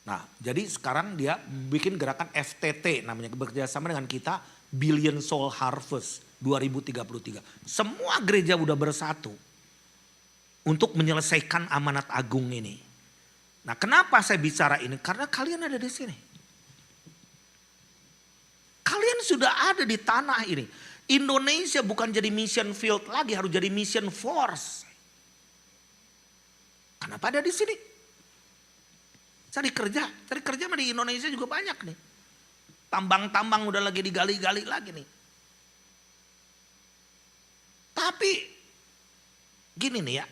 S1: Nah, jadi sekarang dia bikin gerakan FTT namanya, bekerjasama dengan kita Billion Soul Harvest 2033. Semua gereja udah bersatu untuk menyelesaikan amanat agung ini. Nah, kenapa saya bicara ini? Karena kalian ada di sini. Kalian sudah ada di tanah ini. Indonesia bukan jadi mission field lagi, harus jadi mission force. Kenapa ada di sini? Cari kerja mah di Indonesia juga banyak nih. Tambang-tambang udah lagi digali-gali lagi nih. Tapi gini nih ya,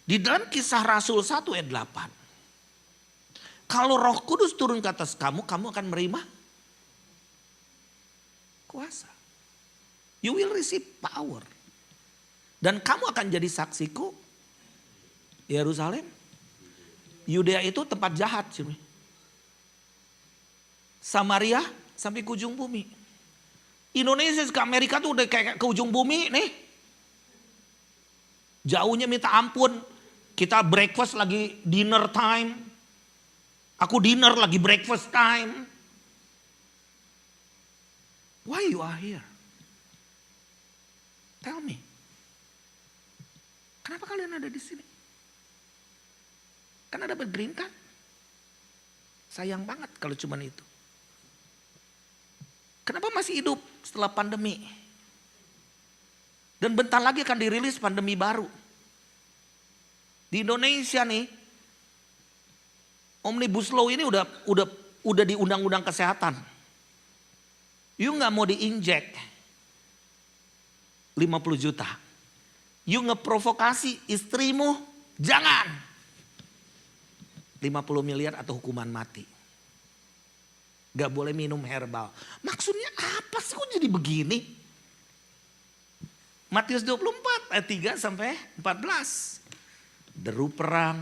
S1: di dalam Kisah Rasul 1 ayat 8. Kalau Roh Kudus turun ke atas kamu, kamu akan menerima kuasa. You will receive power. Dan kamu akan jadi saksiku. Yerusalem. Yudea itu tempat jahat. Samaria sampai ke ujung bumi. Indonesia ke Amerika tuh udah kayak ke ujung bumi nih. Jauhnya minta ampun. Kita breakfast lagi dinner time. Aku dinner lagi breakfast time. Why you are here? Tell me. Kenapa kalian ada di sini? Kan ada green card. Sayang banget kalau cuman itu. Kenapa masih hidup setelah pandemi? Dan bentar lagi akan dirilis pandemi baru. Di Indonesia nih, Omnibus Law ini udah di undang-undang kesehatan. You nggak mau diinjek 50 juta. You ngeprovokasi istrimu, jangan. 50 miliar atau hukuman mati. Gak boleh minum herbal. Maksudnya apa sih kok jadi begini? Matius 24 ayat 3 sampai 14. Deru perang,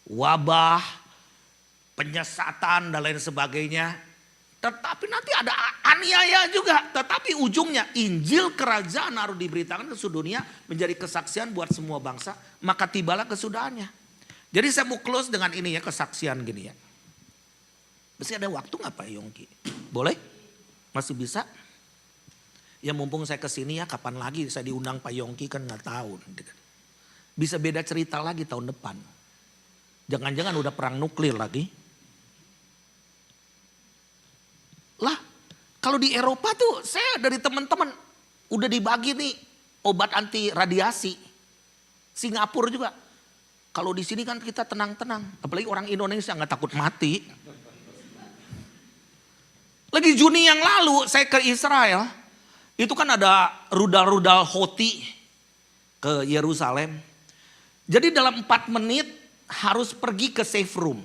S1: wabah, penyesatan dan lain sebagainya. Tetapi nanti ada aniaya juga. Tetapi ujungnya Injil kerajaan harus diberitakan ke seluruh dunia. Menjadi kesaksian buat semua bangsa. Maka tibalah kesudahannya. Jadi saya mau close dengan ini ya, kesaksian gini ya. Masih ada waktu gak Pak Yongki? Boleh? Masih bisa? Ya mumpung saya kesini ya, kapan lagi saya diundang Pak Yongki kan gak tahu. Bisa beda cerita lagi tahun depan. Jangan-jangan udah perang nuklir lagi. Lah, kalau di Eropa tuh saya dari teman-teman udah dibagi nih obat anti radiasi. Singapura juga. Kalau di sini kan kita tenang-tenang, apalagi orang Indonesia nggak takut mati. Lagi Juni yang lalu saya ke Israel, itu kan ada rudal-rudal Houthi ke Yerusalem. Jadi dalam 4 menit harus pergi ke safe room.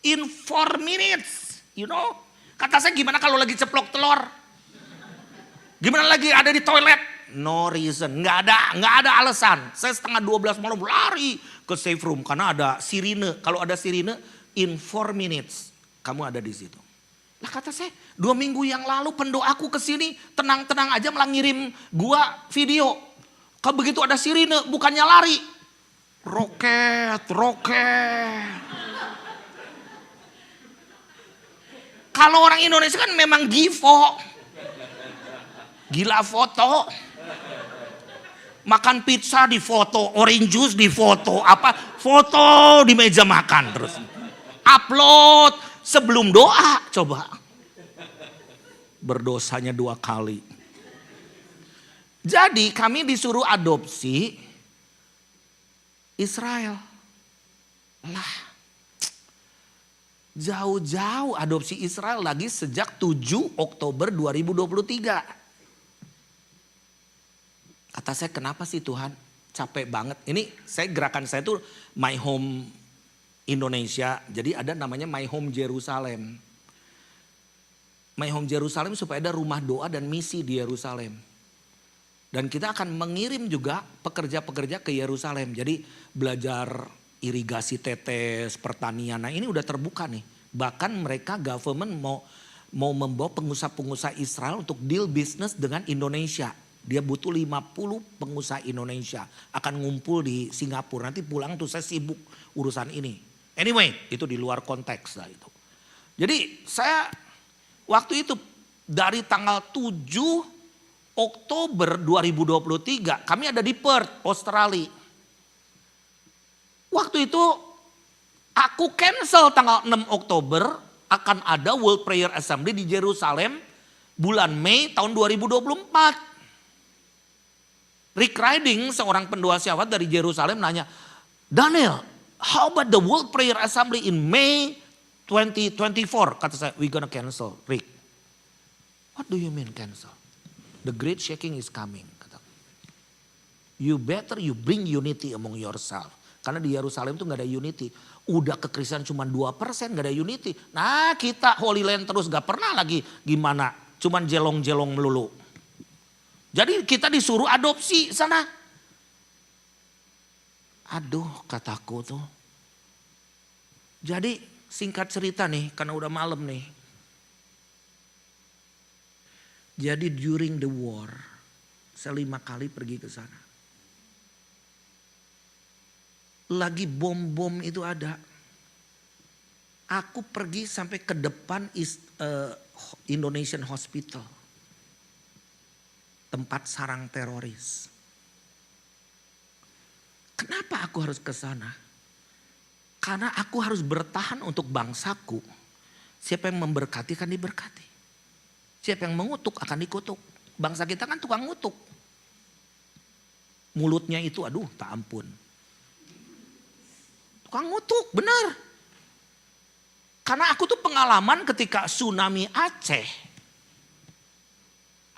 S1: In 4 minutes, you know. Kata saya gimana kalau lagi ceplok telur? Gimana lagi ada di toilet? No reason, nggak ada alasan. Saya setengah 12 malam lari ke safe room karena ada sirine. Kalau ada sirine, in 4 minutes kamu ada di situ. Lah kata saya, 2 minggu yang lalu pendoaku ke sini tenang-tenang aja malah ngirim gua video. Kalau begitu ada sirine, bukannya lari, roket. Kalau orang Indonesia kan memang givo. Gila foto. Makan pizza di foto, orange juice di foto, foto di meja makan terus. Upload sebelum doa, coba. Berdosanya 2 kali. Jadi kami disuruh adopsi Israel. Lah, jauh-jauh adopsi Israel lagi sejak 7 Oktober 2023. Kata saya, kenapa sih Tuhan? Capek banget. Ini gerakan saya tuh My Home Indonesia. Jadi ada namanya My Home Jerusalem. My Home Jerusalem supaya ada rumah doa dan misi di Yerusalem. Dan kita akan mengirim juga pekerja-pekerja ke Yerusalem. Jadi belajar irigasi tetes, pertanian. Nah ini udah terbuka nih. Bahkan mereka government mau mau membawa pengusaha-pengusaha Israel untuk deal bisnis dengan Indonesia. Dia butuh 50 pengusaha Indonesia akan ngumpul di Singapura. Nanti pulang tuh saya sibuk urusan ini. Anyway, itu di luar konteks lah itu. Jadi saya waktu itu dari tanggal 7 Oktober 2023 kami ada di Perth, Australia. Waktu itu aku cancel tanggal 6 Oktober akan ada World Prayer Assembly di Yerusalem bulan Mei tahun 2024. Rick Riding, seorang pendoa syawat dari Yerusalem nanya, Daniel, how about the World Prayer Assembly in May 2024? Kata saya, we gonna cancel, Rick. What do you mean cancel? The great shaking is coming. Kata. You better you bring unity among yourself. Karena di Yerusalem tuh gak ada unity. Udah kekristenan cuma 2% gak ada unity. Nah kita Holy Land terus gak pernah lagi gimana. Cuman jelong-jelong melulu. Jadi kita disuruh adopsi sana. Aduh kataku tuh. Jadi singkat cerita nih karena udah malam nih. Jadi during the war saya 5 kali pergi ke sana. Lagi bom-bom itu ada. Aku pergi sampai ke depan Indonesian Hospital. Tempat sarang teroris. Kenapa aku harus ke sana? Karena aku harus bertahan untuk bangsaku. Siapa yang memberkati akan diberkati. Siapa yang mengutuk akan dikutuk. Bangsa kita kan tukang ngutuk. Mulutnya itu aduh tak ampun. Tukang ngutuk benar. Karena aku tuh pengalaman ketika tsunami Aceh.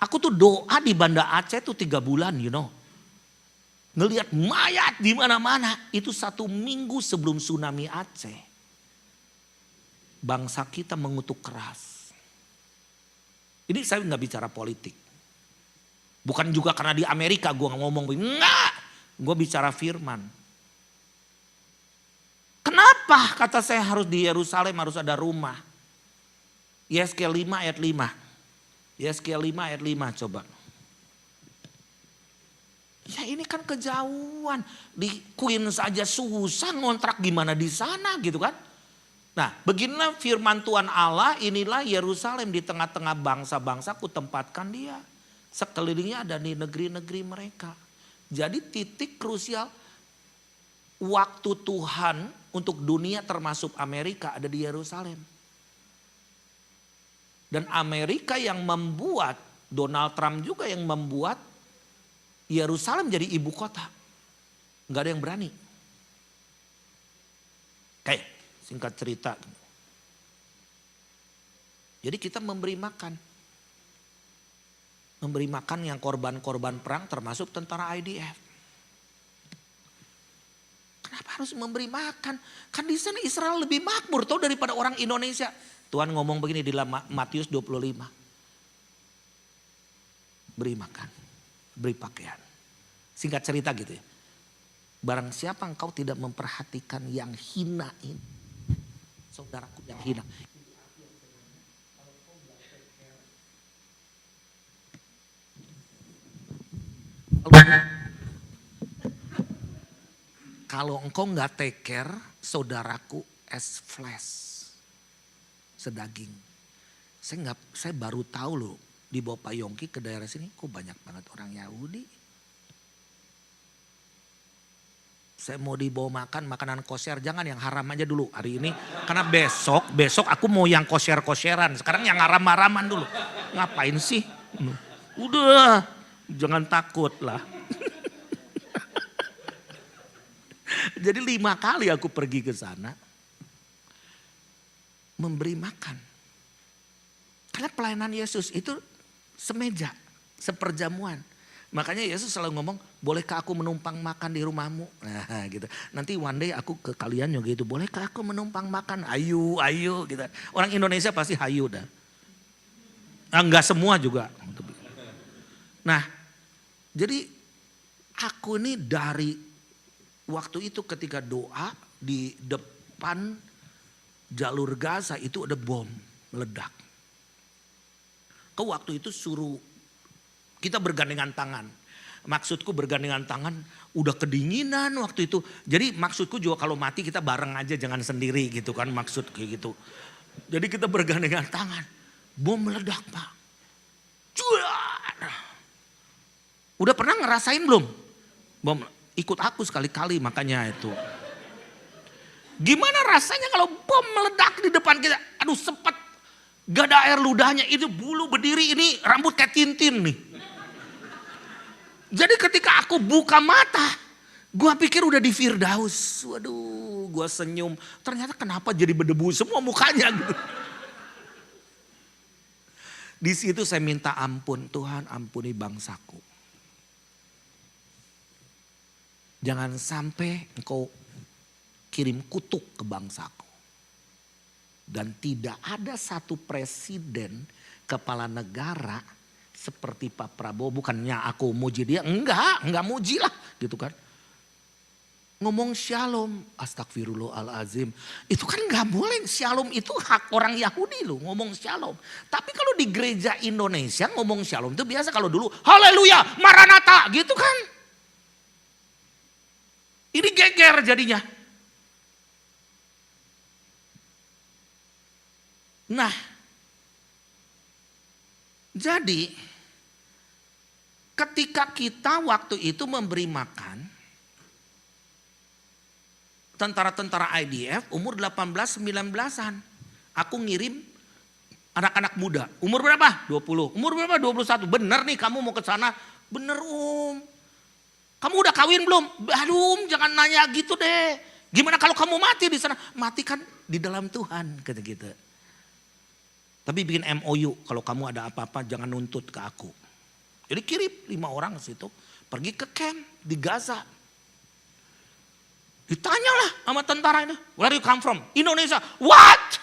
S1: Aku tuh doa di Banda Aceh tuh 3 bulan, you know. Ngelihat mayat di mana-mana. Itu 1 minggu sebelum tsunami Aceh. Bangsa kita mengutuk keras. Ini saya nggak bicara politik. Bukan juga karena di Amerika gue ngomong, enggak. Gue bicara firman. Kenapa kata saya harus di Yerusalem harus ada rumah? Yeskel 5 ayat 5. Yeskel 5 ayat 5 coba. Ya ini kan kejauhan. Di Queens saja susah ngontrak gimana di sana gitu kan. Nah beginilah firman Tuhan Allah, inilah Yerusalem di tengah-tengah bangsa-bangsa ku tempatkan dia. Sekelilingnya ada di negeri-negeri mereka. Jadi titik krusial waktu Tuhan untuk dunia termasuk Amerika ada di Yerusalem. Dan Amerika yang membuat, Donald Trump juga yang membuat Yerusalem jadi ibu kota. Gak ada yang berani. Kayak singkat cerita. Jadi kita memberi makan. Memberi makan yang korban-korban perang termasuk tentara IDF. Kenapa harus memberi makan? Kan di sana Israel lebih makmur tau daripada orang Indonesia. Tuhan ngomong begini di dalam Matius 25. Beri makan, beri pakaian. Singkat cerita gitu ya. Barang siapa engkau tidak memperhatikan yang hina ini. Saudaraku yang hina. Kalau engkau nggak take care, saudaraku as flesh. Sedaging. Saya baru tahu loh di bawah Pak Yongki ke daerah sini kok banyak banget orang Yahudi. Saya mau dibawa makan makanan kosher, jangan yang haram aja dulu hari ini. Karena besok aku mau yang kosher-kosheran. Sekarang yang haram-haraman dulu. Ngapain sih? Udah, jangan takut lah. Jadi 5 kali aku pergi ke sana. Memberi makan. Karena pelayanan Yesus itu semeja, seperjamuan. Makanya Yesus selalu ngomong, bolehkah aku menumpang makan di rumahmu? Nah gitu. Nanti one day aku ke kalian juga gitu, bolehkah aku menumpang makan? Ayo, ayo gitu. Orang Indonesia pasti hayu dah. Nah, enggak semua juga. Nah jadi aku ini dari waktu itu ketika doa di depan jalur Gaza itu ada bom meledak. waktu itu suruh kita bergandengan tangan. Maksudku bergandengan tangan udah kedinginan waktu itu. Jadi maksudku juga kalau mati kita bareng aja jangan sendiri gitu kan, maksud kayak gitu. Jadi kita bergandengan tangan. Bom meledak Pak. Cuar. Udah pernah ngerasain belum? Bom, ikut aku sekali-kali makanya itu. Gimana rasanya kalau bom meledak di depan kita? Aduh sepet. Gak ada air ludahnya, itu bulu berdiri ini rambut kayak Tintin nih. Jadi ketika aku buka mata, gua pikir udah di Firdaus. Waduh, gua senyum. Ternyata kenapa jadi berdebu semua mukanya gitu. Di situ saya minta ampun, Tuhan ampuni bangsaku. Jangan sampai engkau kirim kutuk ke bangsaku. Dan tidak ada satu presiden, kepala negara seperti Pak Prabowo, bukannya aku muji dia, enggak muji lah gitu kan. Ngomong shalom, astagfirullahalazim. Itu kan enggak boleh, shalom itu hak orang Yahudi loh ngomong shalom. Tapi kalau di gereja Indonesia ngomong shalom itu biasa kalau dulu haleluya, maranatha gitu kan. Ini geger jadinya. Nah, jadi ketika kita waktu itu memberi makan tentara-tentara IDF umur 18-19an. Aku ngirim anak-anak muda. Umur berapa? 20. Umur berapa? 21. Bener nih kamu mau ke sana? Bener Kamu udah kawin belum? Aduh jangan nanya gitu deh. Gimana kalau kamu mati di sana? Mati kan di dalam Tuhan kata gitu. Tapi bikin MOU kalau kamu ada apa-apa jangan nuntut ke aku. Jadi kirim 5 orang ke situ, pergi ke camp di Gaza. Ditanyalah sama tentara ini, where you come from? Indonesia. What?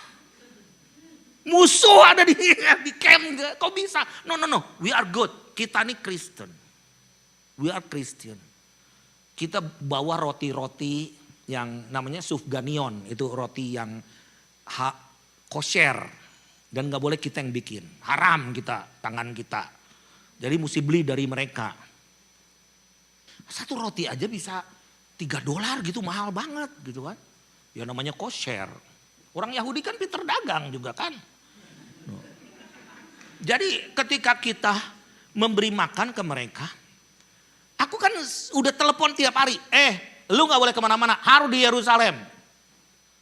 S1: Musuh ada di camp, kok bisa? No, we are good. Kita nih Kristen. We are Christian. Kita bawa roti-roti yang namanya sufganion, itu roti yang kosher. Dan gak boleh kita yang bikin, haram kita, tangan kita. Jadi mesti beli dari mereka. Satu roti aja bisa $3 gitu, mahal banget gitu kan. Ya namanya kosher. Orang Yahudi kan pinter dagang juga kan. Jadi ketika kita memberi makan ke mereka. Aku kan udah telepon tiap hari. Lu gak boleh kemana-mana, harus di Yerusalem.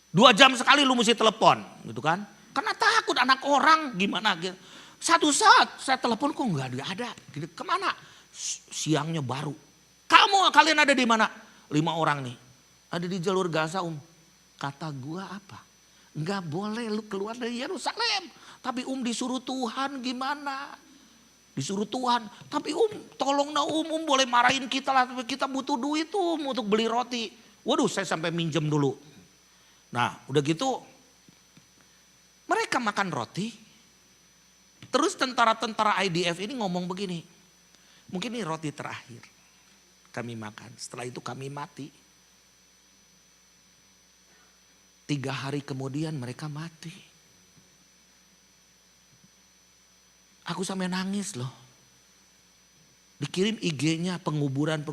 S1: 2 jam sekali lu mesti telepon gitu kan. Karena takut anak orang gimana gitu. Satu saat saya telepon kok nggak ada. Gitu. Kemana? Siangnya baru. Kalian ada di mana? 5 orang nih. Ada di jalur Gaza Kata gua apa? Nggak boleh lu keluar dari Yerusalem. Tapi disuruh Tuhan gimana? Disuruh Tuhan. Tapi tolong boleh marahin kita lah. Kita butuh duit untuk beli roti. Waduh saya sampai minjem dulu. Nah udah gitu. Mereka makan roti. Terus tentara-tentara IDF ini ngomong begini. Mungkin ini roti terakhir. Kami makan. Setelah itu kami mati. 3 hari kemudian mereka mati. Aku sampai nangis loh. Dikirim IG-nya penguburan.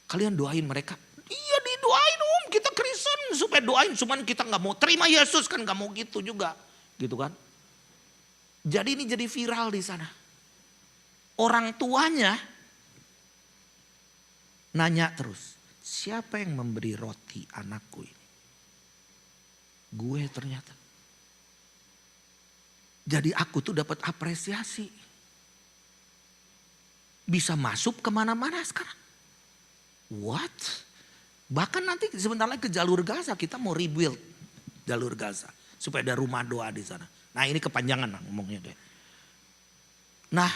S1: Kalian doain mereka. Iya didoain kita Kristen supaya doain. Cuman kita gak mau terima Yesus kan gak mau gitu juga. Gitu kan. Jadi ini jadi viral di sana. Orang tuanya nanya terus. Siapa yang memberi roti anakku ini? Gue ternyata. Jadi aku tuh dapat apresiasi. Bisa masuk kemana-mana sekarang. What? Bahkan nanti sebentar lagi ke jalur Gaza kita mau rebuild jalur Gaza. Supaya ada rumah doa di sana. Nah ini kepanjangan lah ngomongnya deh. Nah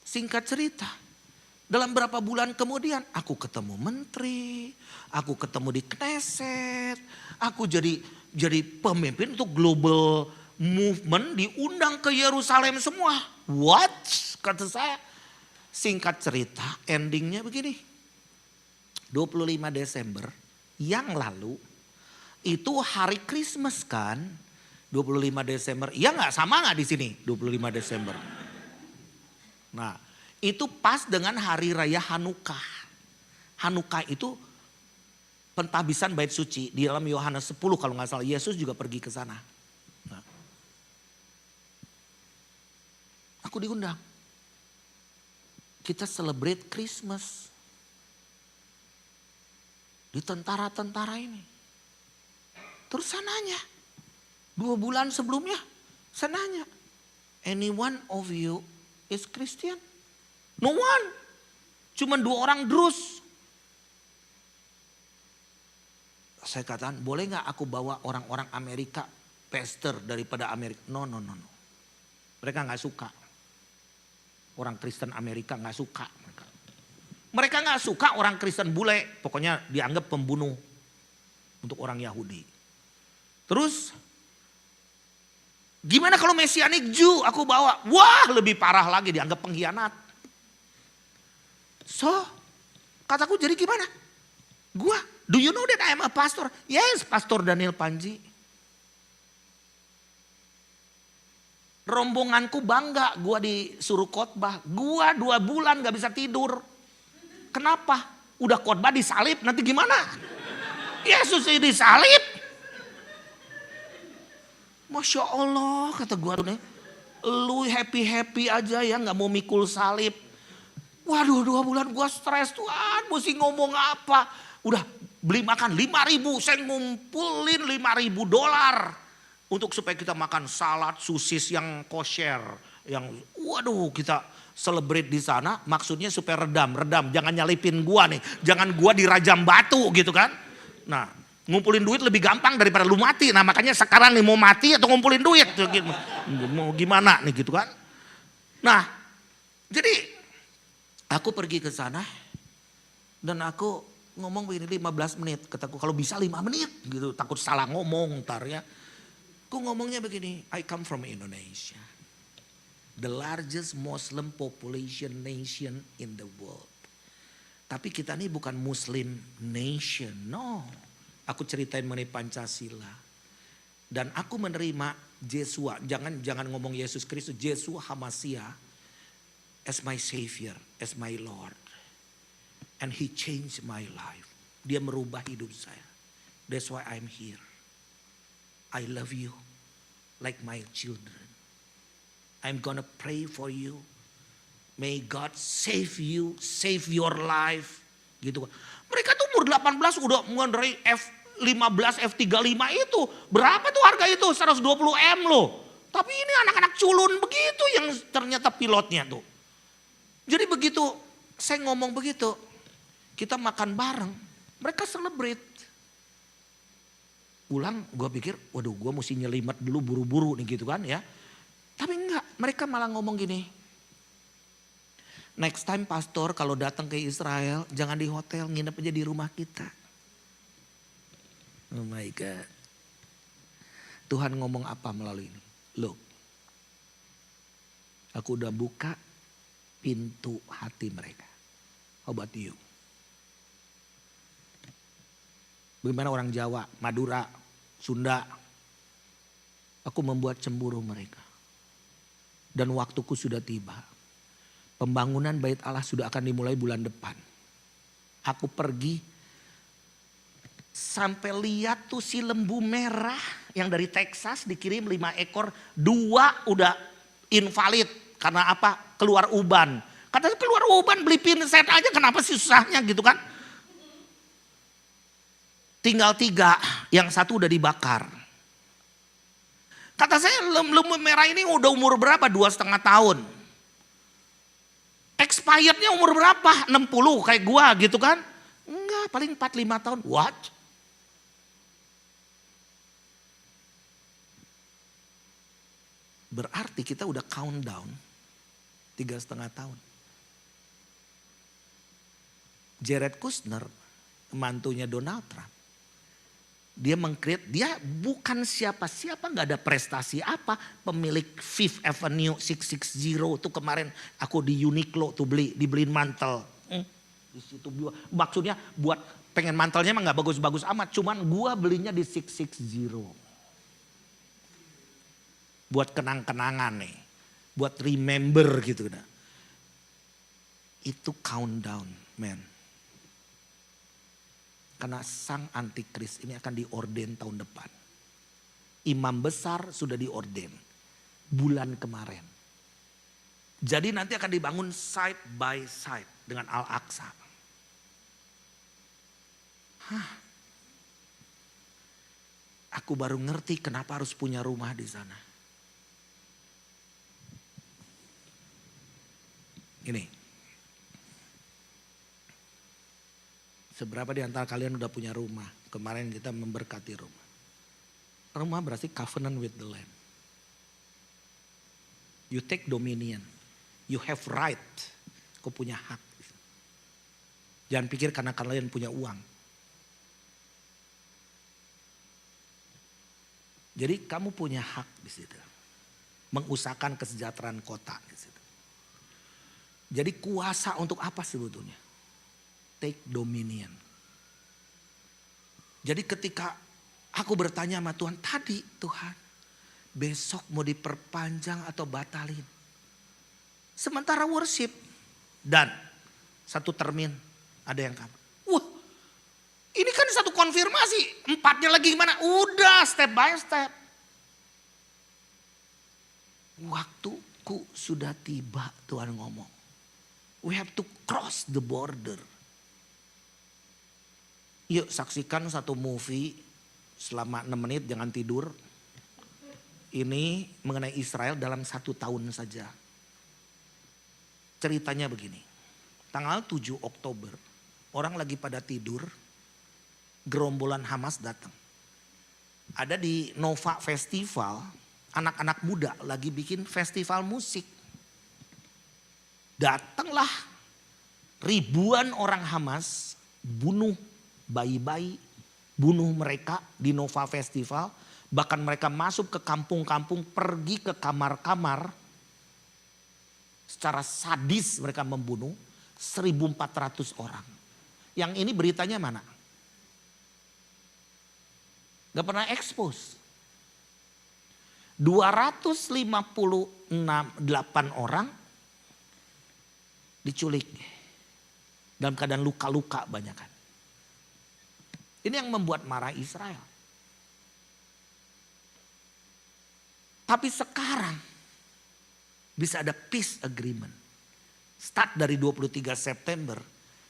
S1: singkat cerita. Dalam berapa bulan kemudian aku ketemu menteri. Aku ketemu di Knesset. Aku jadi pemimpin untuk global movement diundang ke Yerusalem semua. What? Kata saya. Singkat cerita endingnya begini. 25 Desember yang lalu itu hari Christmas kan. 25 Desember. Iya nggak? Sama nggak di sini 25 Desember? Nah, itu pas dengan hari raya Hanukkah. Hanukkah itu pentahbisan bait suci di dalam Yohanes 10 kalau nggak salah. Yesus juga pergi ke sana. Nah, aku diundang. Kita celebrate Christmas. Di tentara-tentara ini. Terus saya nanya. 2 bulan sebelumnya saya nanya. Any one of you is Christian? No one. Cuman 2 orang Drus. Saya katakan boleh gak aku bawa orang-orang Amerika pastor daripada Amerika. No. Mereka gak suka. Orang Kristen Amerika gak suka. Mereka gak suka orang Kristen bule. Pokoknya dianggap pembunuh untuk orang Yahudi. Terus gimana kalau Messianic Jew aku bawa? Wah lebih parah lagi, dianggap pengkhianat. So kataku jadi gimana? Gua, do you know that I am a pastor? Yes, Pastor Daniel Panji. Rombonganku bangga gua disuruh khotbah. Gua 2 bulan gak bisa tidur. Kenapa? Udah khotbah disalib, nanti gimana? Yesus ini disalib. Masya Allah kata gua tuh nih. Lu happy aja ya gak mau mikul salib. Waduh 2 bulan gua stres Tuhan. Mesti ngomong apa. Udah beli makan 5.000. Saya ngumpulin $5.000. Untuk supaya kita makan salad sosis yang kosher. Yang waduh kita celebrate di sana. Maksudnya supaya redam. Jangan nyalipin gua nih. Jangan gua dirajam batu gitu kan. Nah ngumpulin duit lebih gampang daripada lu mati. Nah makanya sekarang nih mau mati atau ngumpulin duit. Mau gimana nih gitu kan. Nah jadi aku pergi ke sana. Dan aku ngomong begini 15 menit. Kataku kalau bisa 5 menit gitu. Takut salah ngomong ntar ya. Aku ngomongnya begini. I come from Indonesia. The largest Muslim population nation in the world. Tapi kita ini bukan Muslim nation. No. Aku ceritain mengenai Pancasila. Dan aku menerima Yesua. Jangan ngomong Yesus Kristus. Yesua Hamasia. As my Savior. As my Lord. And He changed my life. Dia merubah hidup saya. That's why I'm here. I love you. Like my children. I'm gonna pray for you. May God save you. Save your life. Gitu. Mereka tuh umur 18 udah mengendarai F15, F35 itu. Berapa tuh harga itu? 120 M loh. Tapi ini anak-anak culun begitu yang ternyata pilotnya tuh. Jadi begitu saya ngomong begitu. Kita makan bareng. Mereka celebrate. Pulang gue pikir waduh gue mesti nyelimet dulu buru-buru nih gitu kan ya. Tapi enggak, mereka malah ngomong gini. Next time pastor kalau datang ke Israel jangan di hotel, nginep aja di rumah kita. Oh my God. Tuhan ngomong apa melalui ini? Look, aku udah buka pintu hati mereka. How about you? Bagaimana orang Jawa, Madura, Sunda. Aku membuat cemburu mereka. Dan waktuku sudah tiba. Pembangunan bait Allah sudah akan dimulai bulan depan. Aku pergi sampai lihat tuh si lembu merah yang dari Texas dikirim 5 ekor. 2 udah invalid karena apa? Keluar uban. Katanya keluar uban beli pinset aja kenapa sih susahnya gitu kan. Tinggal 3, yang 1 udah dibakar. Kata saya lembu merah ini udah umur berapa? 2,5 tahun. Expirednya umur berapa? 60 kayak gua gitu kan. Enggak paling 4-5 tahun. What? Berarti kita udah countdown 3,5 tahun. Jared Kushner, mantunya Donald Trump. Dia mengcreate, dia bukan siapa-siapa, gak ada prestasi apa. Pemilik Fifth Avenue 660 tuh kemarin aku di Uniqlo tuh dibeliin mantel. Di situ maksudnya buat pengen mantelnya mah gak bagus-bagus amat. Cuman gua belinya di 660. Buat kenang-kenangan nih. Buat remember gitu. Nah. Itu countdown, men. Karena sang antikris ini akan diorden tahun depan. Imam besar sudah diorden bulan kemarin. Jadi nanti akan dibangun side by side dengan Al-Aqsa. Aku baru ngerti kenapa harus punya rumah di sana. Ini. Seberapa di antara kalian udah punya rumah? Kemarin kita memberkati rumah. Rumah berarti covenant with the land. You take dominion. You have right. Kau punya hak. Jangan pikir karena kalian punya uang. Jadi kamu punya hak di situ. Mengusahakan kesejahteraan kota di situ. Jadi kuasa untuk apa sebetulnya? Take dominion. Jadi ketika aku bertanya sama Tuhan, tadi Tuhan besok mau diperpanjang atau batalin. Sementara worship dan satu termin ada yang kamu. Wah ini kan satu konfirmasi, empatnya lagi gimana? Udah step by step. Waktuku sudah tiba, Tuhan ngomong. We have to cross the border. Yuk saksikan satu movie selama 6 menit jangan tidur. Ini mengenai Israel dalam 1 tahun saja. Ceritanya begini. Tanggal 7 Oktober orang lagi pada tidur. Gerombolan Hamas datang. Ada di Nova Festival. Anak-anak muda lagi bikin festival musik. Datanglah ribuan orang Hamas bunuh bayi-bayi, bunuh mereka di Nova Festival. Bahkan mereka masuk ke kampung-kampung, pergi ke kamar-kamar. Secara sadis mereka membunuh 1.400 orang. Yang ini beritanya mana? Gak pernah expose. 258 orang diculik. Dalam keadaan luka-luka banyak kan. Ini yang membuat marah Israel. Tapi sekarang bisa ada peace agreement. Start dari 23 September,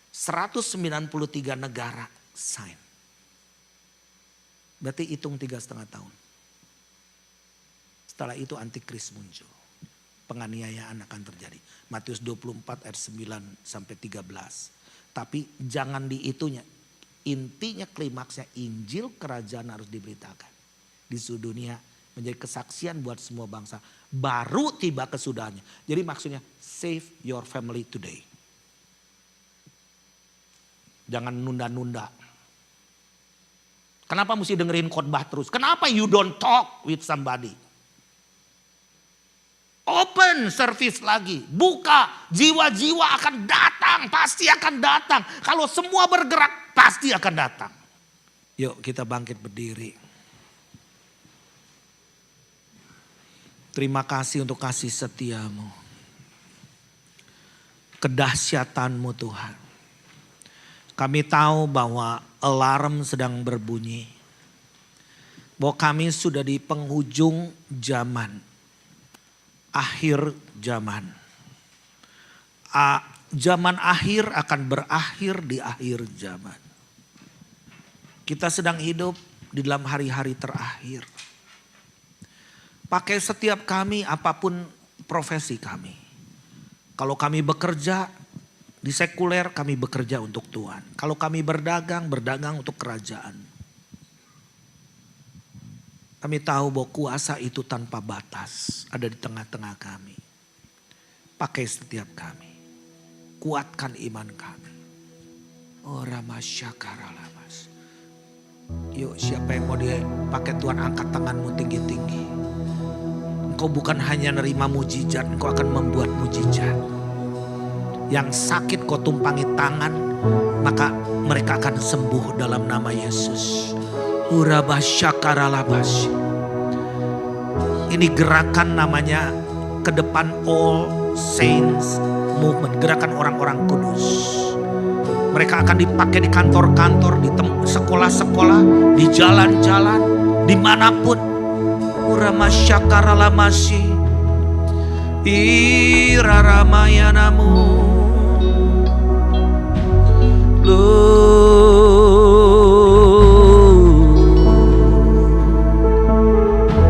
S1: 193 negara sign. Berarti hitung 3,5 tahun. Setelah itu antikris muncul. Penganiayaan akan terjadi. Matius 24 ayat 9 sampai 13. Tapi jangan diitunya. Intinya klimaksnya Injil kerajaan harus diberitakan. Di seluruh dunia menjadi kesaksian buat semua bangsa. Baru tiba kesudahannya. Jadi maksudnya save your family today. Jangan nunda-nunda. Kenapa mesti dengerin khotbah terus? Kenapa you don't talk with somebody? Open service lagi. Buka. Jiwa-jiwa akan datang. Pasti akan datang. Kalau semua bergerak pasti akan datang. Yuk kita bangkit berdiri. Terima kasih untuk kasih setiamu. Kedahsyatanmu Tuhan. Kami tahu bahwa alarm sedang berbunyi. Bahwa kami sudah di penghujung zaman. Akhir zaman. Zaman akhir akan berakhir di akhir zaman. Kita sedang hidup di dalam hari-hari terakhir. Pakai setiap kami apapun profesi kami. Kalau kami bekerja di sekuler kami bekerja untuk Tuhan. Kalau kami berdagang, berdagang untuk kerajaan. Kami tahu bahwa kuasa itu tanpa batas ada di tengah-tengah kami. Pakai setiap kami. Kuatkan iman kami. Oh Ramasyakaralas. Yuk siapa yang mau dipakai Tuhan angkat tanganmu tinggi-tinggi. Engkau bukan hanya nerima mujizat, engkau akan membuat mujizat. Yang sakit kau tumpangi tangan, maka mereka akan sembuh dalam nama Yesus. ini gerakan namanya ke depan All Saints Movement, gerakan orang-orang kudus. Mereka akan dipakai di kantor-kantor, di sekolah-sekolah, di jalan-jalan, dimanapun. Urama syakara lamasi, iraramaya